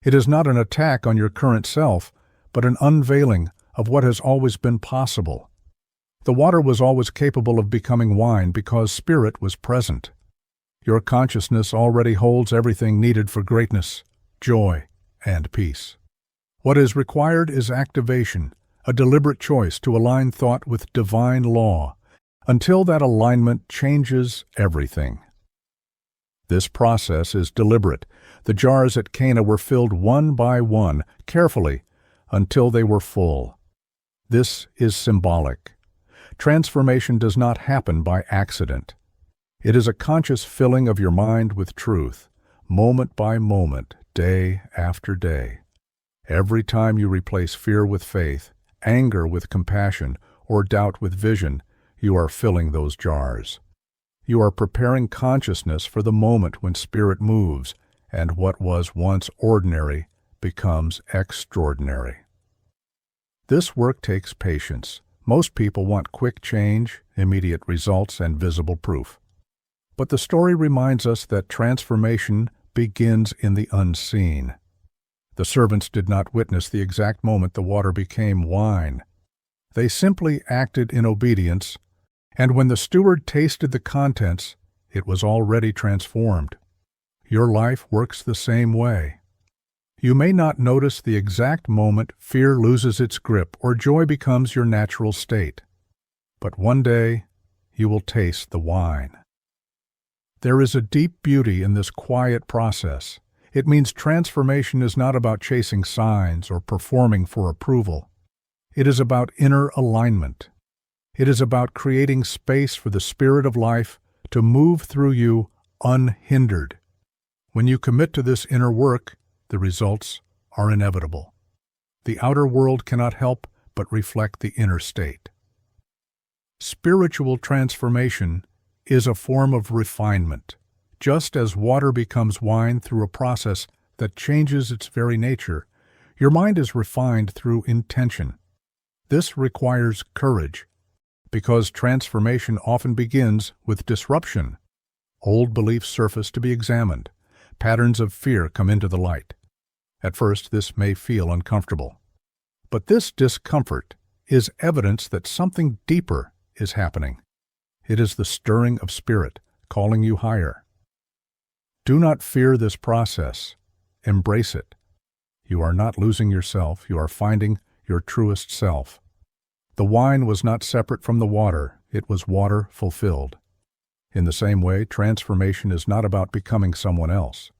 [SPEAKER 1] It is not an attack on your current self, but an unveiling of what has always been possible. The water was always capable of becoming wine because spirit was present. Your consciousness already holds everything needed for greatness, joy, and peace. What is required is activation, a deliberate choice to align thought with divine law, until that alignment changes everything. This process is deliberate. The jars at Cana were filled one by one, carefully, until they were full. This is symbolic. Transformation does not happen by accident. It is a conscious filling of your mind with truth, moment by moment, day after day. Every time you replace fear with faith, anger with compassion, or doubt with vision, you are filling those jars. You are preparing consciousness for the moment when spirit moves, and what was once ordinary becomes extraordinary. This work takes patience. Most people want quick change, immediate results, and visible proof. But the story reminds us that transformation begins in the unseen. The servants did not witness the exact moment the water became wine. They simply acted in obedience, and when the steward tasted the contents, it was already transformed. Your life works the same way. You may not notice the exact moment fear loses its grip or joy becomes your natural state. But one day, you will taste the wine. There is a deep beauty in this quiet process. It means transformation is not about chasing signs or performing for approval. It is about inner alignment. It is about creating space for the spirit of life to move through you unhindered. When you commit to this inner work, the results are inevitable. The outer world cannot help but reflect the inner state. Spiritual transformation is a form of refinement, just as water becomes wine through a process that changes its very nature. Your mind is refined through intention. This requires courage, because transformation often begins with disruption. Old beliefs surface to be examined. Patterns of fear come into the light. At first, this may feel uncomfortable. But this discomfort is evidence that something deeper is happening. It is the stirring of spirit, calling you higher. Do not fear this process. Embrace it. You are not losing yourself. You are finding your truest self. The wine was not separate from the water. It was water fulfilled. In the same way, transformation is not about becoming someone else.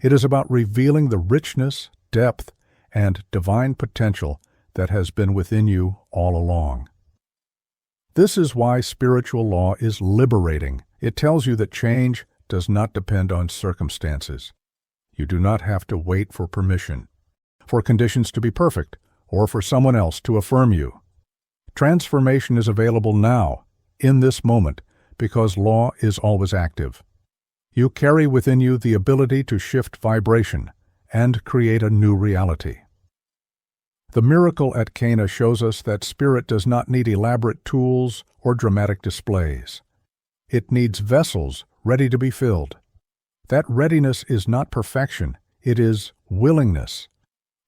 [SPEAKER 1] It is about revealing the richness, depth, and divine potential that has been within you all along. This is why spiritual law is liberating. It tells you that change does not depend on circumstances. You do not have to wait for permission. for conditions to be perfect, or for someone else to affirm you. Transformation is available now, in this moment, because law is always active. You carry within you the ability to shift vibration and create a new reality. The miracle at Cana shows us that spirit does not need elaborate tools or dramatic displays. It needs vessels ready to be filled. That readiness is not perfection, it is willingness.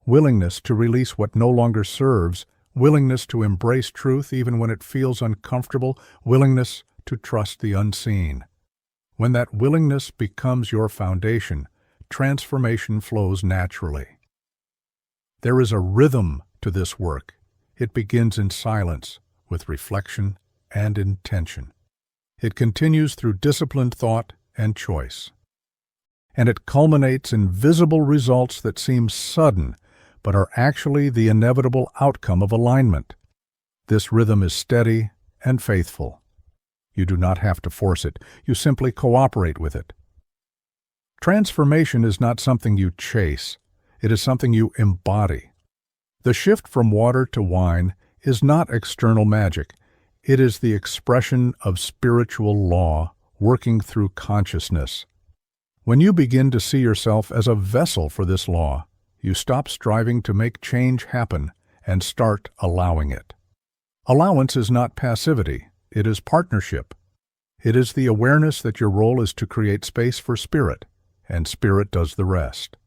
[SPEAKER 1] Willingness to release what no longer serves, willingness to embrace truth even when it feels uncomfortable, willingness to trust the unseen. When that willingness becomes your foundation, transformation flows naturally. There is a rhythm to this work. It begins in silence, with reflection and intention. It continues through disciplined thought and choice. And it culminates in visible results that seem sudden, but are actually the inevitable outcome of alignment. This rhythm is steady and faithful. You do not have to force it, you simply cooperate with it. Transformation is not something you chase, it is something you embody. The shift from water to wine is not external magic, it is the expression of spiritual law working through consciousness. When you begin to see yourself as a vessel for this law, you stop striving to make change happen and start allowing it. Allowance is not passivity, it is partnership. It is the awareness that your role is to create space for spirit, and spirit does the rest.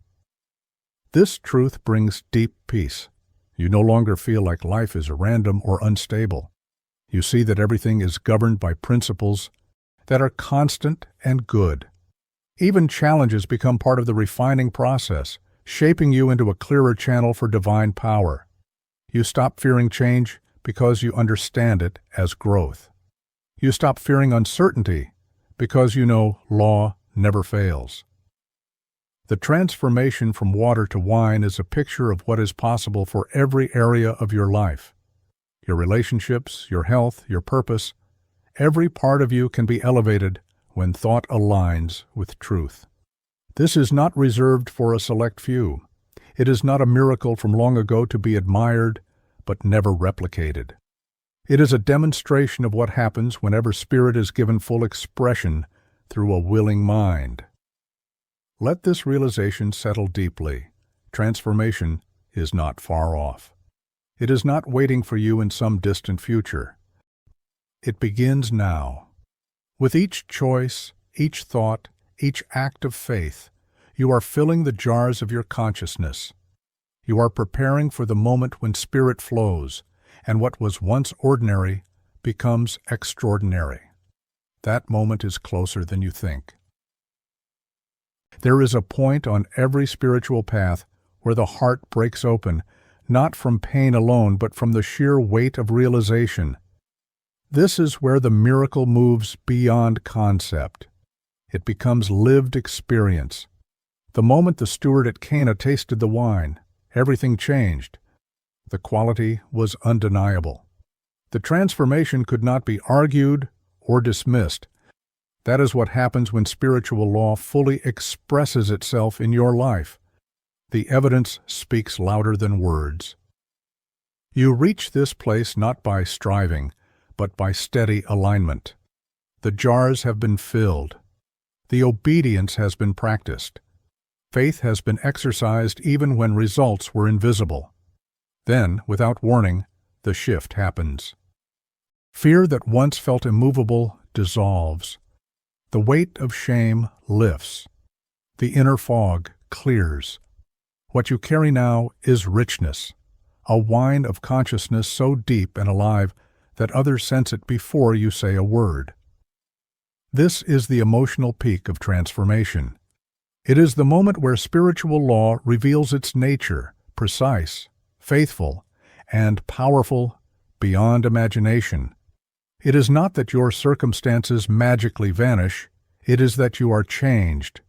[SPEAKER 1] This truth brings deep peace. You no longer feel like life is random or unstable. You see that everything is governed by principles that are constant and good. Even challenges become part of the refining process, shaping you into a clearer channel for divine power. You stop fearing change because you understand it as growth. You stop fearing uncertainty because you know law never fails. The transformation from water to wine is a picture of what is possible for every area of your life. Your relationships, your health, your purpose, every part of you can be elevated when thought aligns with truth. This is not reserved for a select few. It is not a miracle from long ago to be admired, but never replicated. It is a demonstration of what happens whenever spirit is given full expression through a willing mind. Let this realization settle deeply. Transformation is not far off. It is not waiting for you in some distant future. It begins now. With each choice, each thought, each act of faith, you are filling the jars of your consciousness. You are preparing for the moment when spirit flows, and what was once ordinary becomes extraordinary. That moment is closer than you think. There is a point on every spiritual path where the heart breaks open, not from pain alone, but from the sheer weight of realization. This is where the miracle moves beyond concept. It becomes lived experience. The moment the steward at Cana tasted the wine, everything changed. The quality was undeniable. The transformation could not be argued or dismissed. That is what happens when spiritual law fully expresses itself in your life. The evidence speaks louder than words. You reach this place not by striving, but by steady alignment. The jars have been filled. The obedience has been practiced. Faith has been exercised even when results were invisible. Then, without warning, the shift happens. Fear that once felt immovable dissolves. The weight of shame lifts. The inner fog clears. What you carry now is richness, a wine of consciousness so deep and alive that others sense it before you say a word. This is the emotional peak of transformation. It is the moment where spiritual law reveals its nature, precise, faithful, and powerful beyond imagination. It is not that your circumstances magically vanish, it is that you are changed.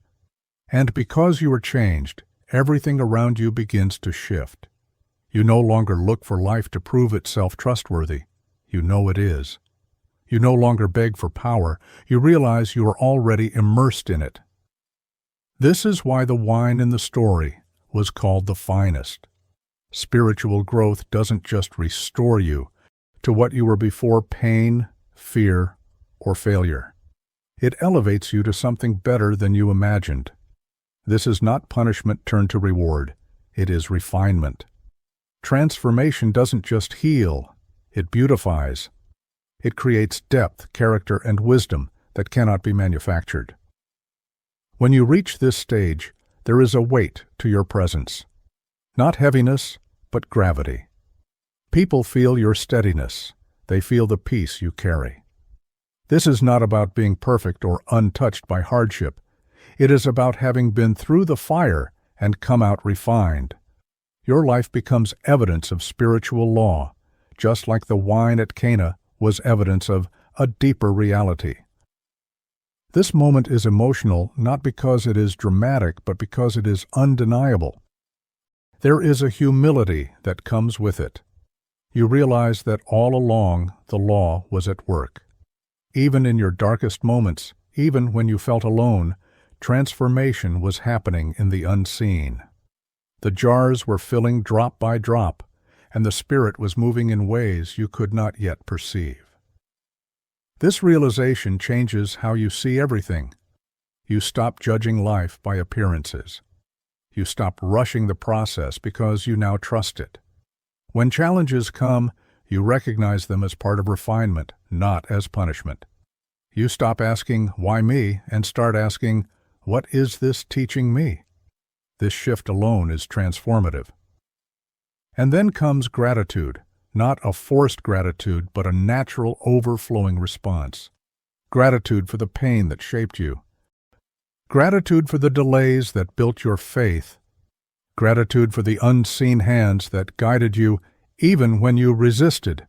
[SPEAKER 1] And because you are changed, everything around you begins to shift. You no longer look for life to prove itself trustworthy. You know it is. You no longer beg for power. You realize you are already immersed in it. This is why the wine in the story was called the finest. Spiritual growth doesn't just restore you to what you were before pain, fear, or failure. It elevates you to something better than you imagined. This is not punishment turned to reward. It is refinement. Transformation doesn't just heal, it beautifies. It creates depth, character, and wisdom that cannot be manufactured. When you reach this stage, there is a weight to your presence. Not heaviness, but gravity. People feel your steadiness. They feel the peace you carry. This is not about being perfect or untouched by hardship. It is about having been through the fire and come out refined. Your life becomes evidence of spiritual law, just like the wine at Cana was evidence of a deeper reality. This moment is emotional not because it is dramatic, but because it is undeniable. There is a humility that comes with it. You realize that all along the law was at work. Even in your darkest moments, even when you felt alone, transformation was happening in the unseen. The jars were filling drop by drop, and the Spirit was moving in ways you could not yet perceive. This realization changes how you see everything. You stop judging life by appearances. You stop rushing the process because you now trust it. When challenges come, you recognize them as part of refinement, not as punishment. You stop asking, "Why me?" and start asking, "What is this teaching me?" This shift alone is transformative. And then comes gratitude, not a forced gratitude, but a natural, overflowing response. Gratitude for the pain that shaped you. Gratitude for the delays that built your faith. Gratitude for the unseen hands that guided you even when you resisted.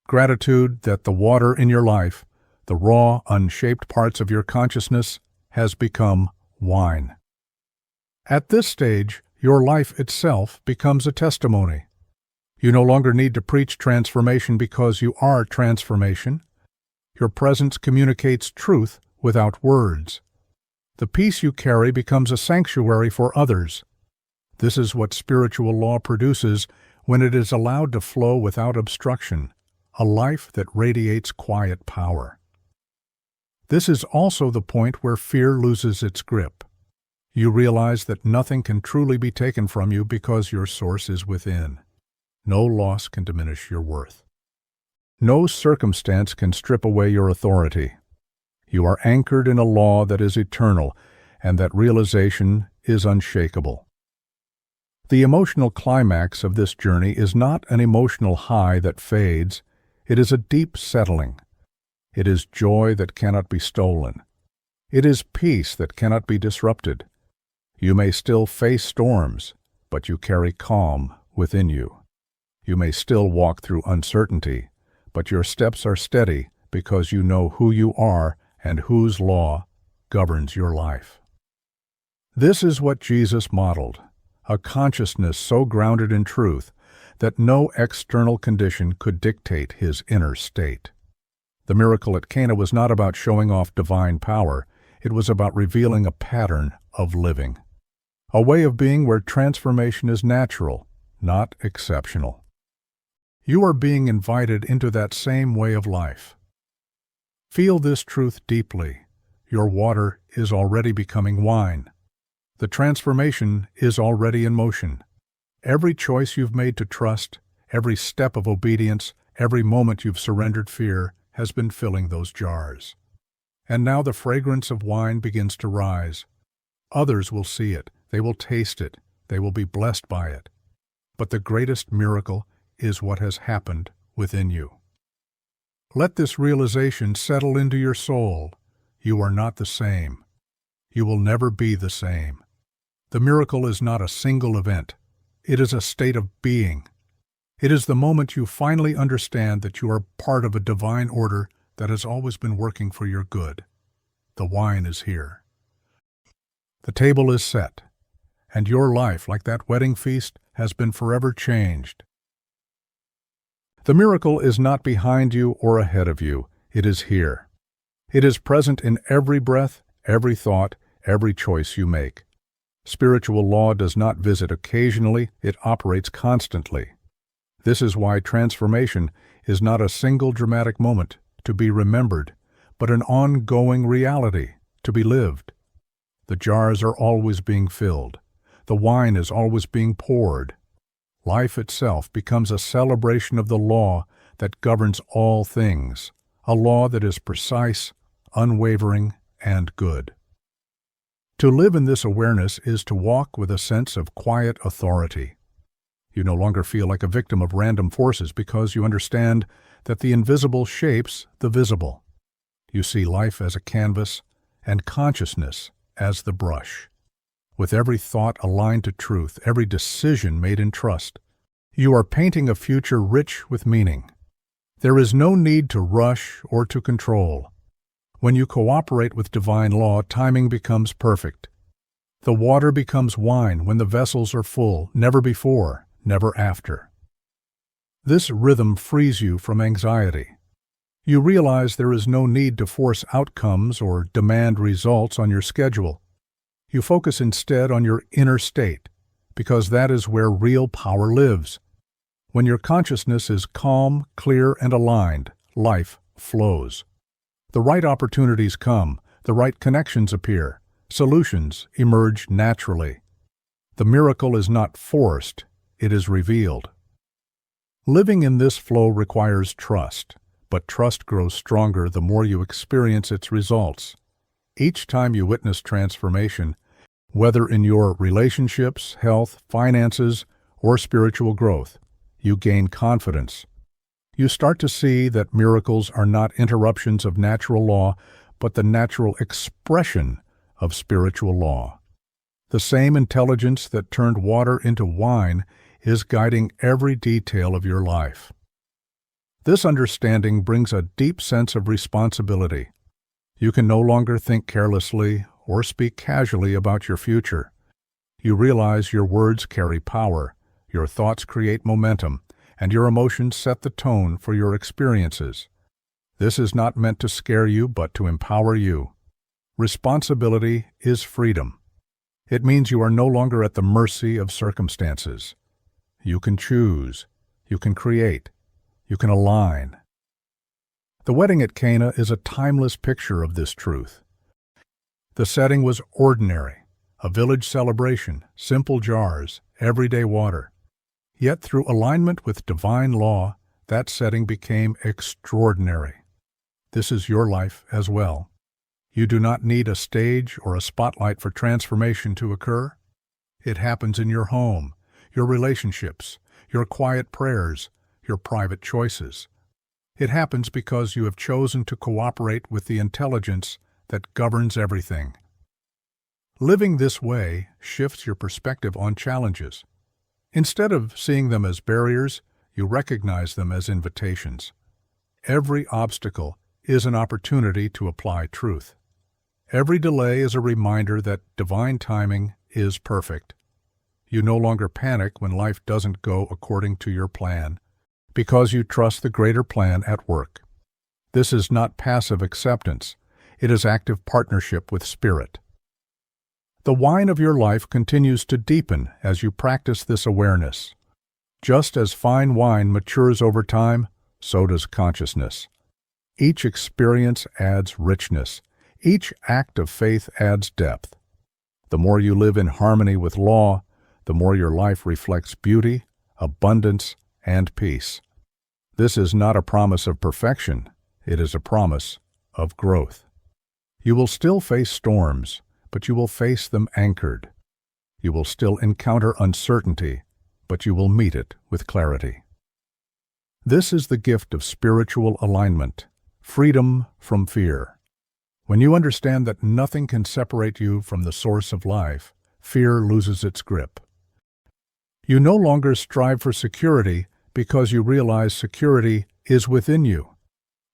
[SPEAKER 1] Gratitude that the water in your life, the raw, unshaped parts of your consciousness, has become wine. At this stage, your life itself becomes a testimony. You no longer need to preach transformation because you are transformation. Your presence communicates truth without words. The peace you carry becomes a sanctuary for others. This is what spiritual law produces when it is allowed to flow without obstruction, a life that radiates quiet power. This is also the point where fear loses its grip. You realize that nothing can truly be taken from you because your source is within. No loss can diminish your worth. No circumstance can strip away your authority. You are anchored in a law that is eternal, and that realization is unshakable. The emotional climax of this journey is not an emotional high that fades. It is a deep settling. It is joy that cannot be stolen. It is peace that cannot be disrupted. You may still face storms, but you carry calm within you. You may still walk through uncertainty, but your steps are steady because you know who you are and whose law governs your life. This is what Jesus modeled, a consciousness so grounded in truth that no external condition could dictate his inner state. The miracle at Cana was not about showing off divine power. It was about revealing a pattern of living, a way of being where transformation is natural, not exceptional. You are being invited into that same way of life. Feel this truth deeply. Your water is already becoming wine. The transformation is already in motion. Every choice you've made to trust, every step of obedience, every moment you've surrendered fear has been filling those jars. And now the fragrance of wine begins to rise. Others will see it, they will taste it, they will be blessed by it. But the greatest miracle is what has happened within you. Let this realization settle into your soul. You are not the same. You will never be the same. The miracle is not a single event. It is a state of being. It is the moment you finally understand that you are part of a divine order that has always been working for your good. The wine is here. The table is set, and your life, like that wedding feast, has been forever changed. The miracle is not behind you or ahead of you. It is here. It is present in every breath, every thought, every choice you make. Spiritual law does not visit occasionally, it operates constantly. This is why transformation is not a single dramatic moment to be remembered, but an ongoing reality to be lived. The jars are always being filled. The wine is always being poured. Life itself becomes a celebration of the law that governs all things, a law that is precise, unwavering, and good. To live in this awareness is to walk with a sense of quiet authority. You no longer feel like a victim of random forces because you understand that the invisible shapes the visible. You see life as a canvas and consciousness as the brush. With every thought aligned to truth, every decision made in trust, you are painting a future rich with meaning. There is no need to rush or to control. When you cooperate with divine law, timing becomes perfect. The water becomes wine when the vessels are full, never before, never after. This rhythm frees you from anxiety. You realize there is no need to force outcomes or demand results on your schedule. You focus instead on your inner state, because that is where real power lives. When your consciousness is calm, clear, and aligned, life flows. The right opportunities come, the right connections appear, solutions emerge naturally. The miracle is not forced, it is revealed. Living in this flow requires trust, but trust grows stronger the more you experience its results. Each time you witness transformation, whether in your relationships, health, finances, or spiritual growth, you gain confidence. You start to see that miracles are not interruptions of natural law, but the natural expression of spiritual law. The same intelligence that turned water into wine is guiding every detail of your life. This understanding brings a deep sense of responsibility. You can no longer think carelessly or speak casually about your future. You realize your words carry power, your thoughts create momentum, and your emotions set the tone for your experiences. This is not meant to scare you, but to empower you. Responsibility is freedom. It means you are no longer at the mercy of circumstances. You can choose, you can create, you can align. The wedding at Cana is a timeless picture of this truth. The setting was ordinary, a village celebration, simple jars, everyday water. Yet through alignment with divine law, that setting became extraordinary. This is your life as well. You do not need a stage or a spotlight for transformation to occur. It happens in your home, your relationships, your quiet prayers, your private choices. It happens because you have chosen to cooperate with the intelligence that governs everything. Living this way shifts your perspective on challenges. Instead of seeing them as barriers, you recognize them as invitations. Every obstacle is an opportunity to apply truth. Every delay is a reminder that divine timing is perfect. You no longer panic when life doesn't go according to your plan, because you trust the greater plan at work. This is not passive acceptance, it is active partnership with Spirit. The wine of your life continues to deepen as you practice this awareness. Just as fine wine matures over time, so does consciousness. Each experience adds richness. Each act of faith adds depth. The more you live in harmony with law, the more your life reflects beauty, abundance, and peace. This is not a promise of perfection, it is a promise of growth. You will still face storms, but you will face them anchored. You will still encounter uncertainty, but you will meet it with clarity. This is the gift of spiritual alignment, freedom from fear. When you understand that nothing can separate you from the source of life, fear loses its grip. You no longer strive for security because you realize security is within you.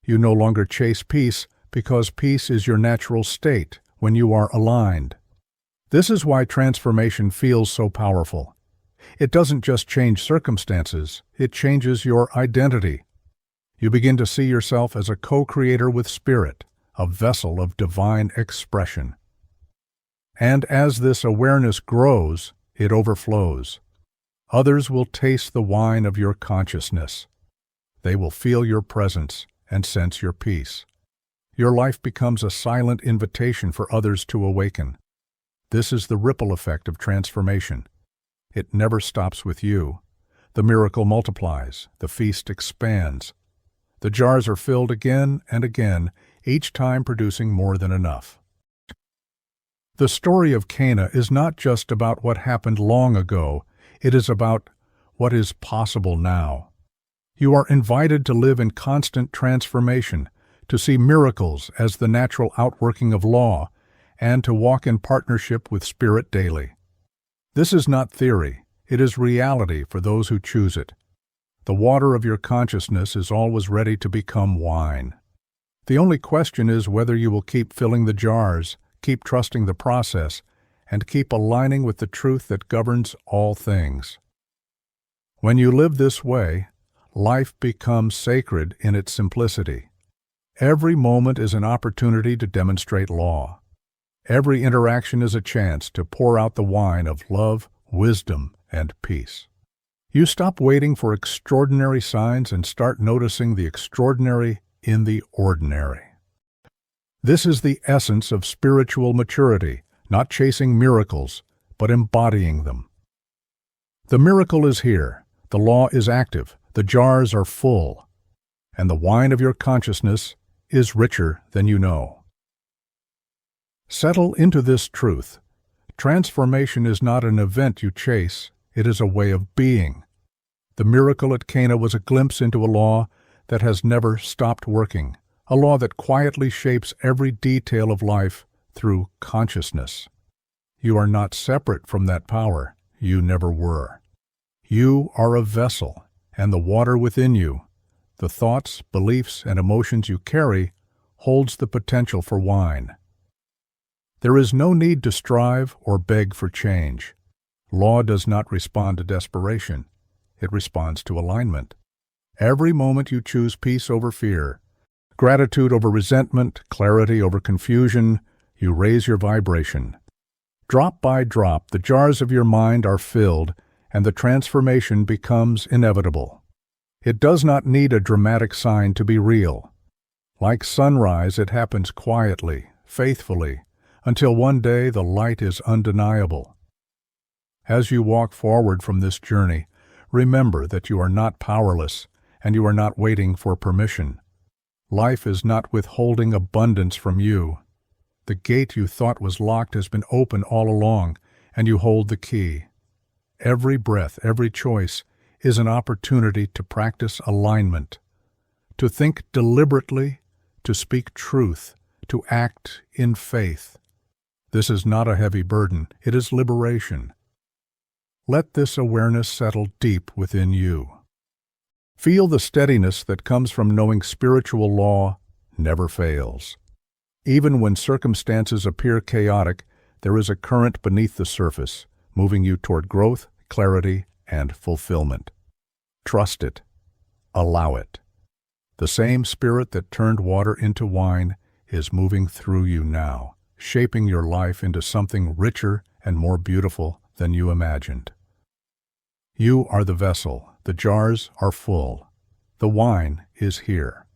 [SPEAKER 1] You no longer chase peace because peace is your natural state when you are aligned. This is why transformation feels so powerful. It doesn't just change circumstances, it changes your identity. You begin to see yourself as a co-creator with Spirit, a vessel of divine expression. And as this awareness grows, it overflows. Others will taste the wine of your consciousness. They will feel your presence and sense your peace. Your life becomes a silent invitation for others to awaken. This is the ripple effect of transformation. It never stops with you. The miracle multiplies, the feast expands. The jars are filled again and again, each time producing more than enough. The story of Cana is not just about what happened long ago, it is about what is possible now. You are invited to live in constant transformation, to see miracles as the natural outworking of law, and to walk in partnership with Spirit daily. This is not theory, it is reality for those who choose it. The water of your consciousness is always ready to become wine. The only question is whether you will keep filling the jars, keep trusting the process, and keep aligning with the truth that governs all things. When you live this way, life becomes sacred in its simplicity. Every moment is an opportunity to demonstrate law. Every interaction is a chance to pour out the wine of love, wisdom, and peace. You stop waiting for extraordinary signs and start noticing the extraordinary in the ordinary. This is the essence of spiritual maturity, not chasing miracles, but embodying them. The miracle is here, the law is active, the jars are full, and the wine of your consciousness is richer than you know. Settle into this truth. Transformation is not an event you chase, it is a way of being. The miracle at Cana was a glimpse into a law that has never stopped working, a law that quietly shapes every detail of life through consciousness. You are not separate from that power, you never were. You are a vessel, and the water within you, the thoughts, beliefs, and emotions you carry, holds the potential for wine. There is no need to strive or beg for change. Law does not respond to desperation. It responds to alignment. Every moment you choose peace over fear, gratitude over resentment, clarity over confusion, you raise your vibration. Drop by drop, the jars of your mind are filled, and the transformation becomes inevitable. It does not need a dramatic sign to be real. Like sunrise, it happens quietly, faithfully, until one day the light is undeniable. As you walk forward from this journey, remember that you are not powerless, and you are not waiting for permission. Life is not withholding abundance from you. The gate you thought was locked has been open all along, and you hold the key. Every breath, every choice is an opportunity to practice alignment, to think deliberately, to speak truth, to act in faith. This is not a heavy burden, it is liberation. Let this awareness settle deep within you. Feel the steadiness that comes from knowing spiritual law never fails. Even when circumstances appear chaotic, there is a current beneath the surface, moving you toward growth, clarity, and fulfillment. Trust it. Allow it. The same spirit that turned water into wine is moving through you now, shaping your life into something richer and more beautiful than you imagined. You are the vessel, the jars are full, the wine is here.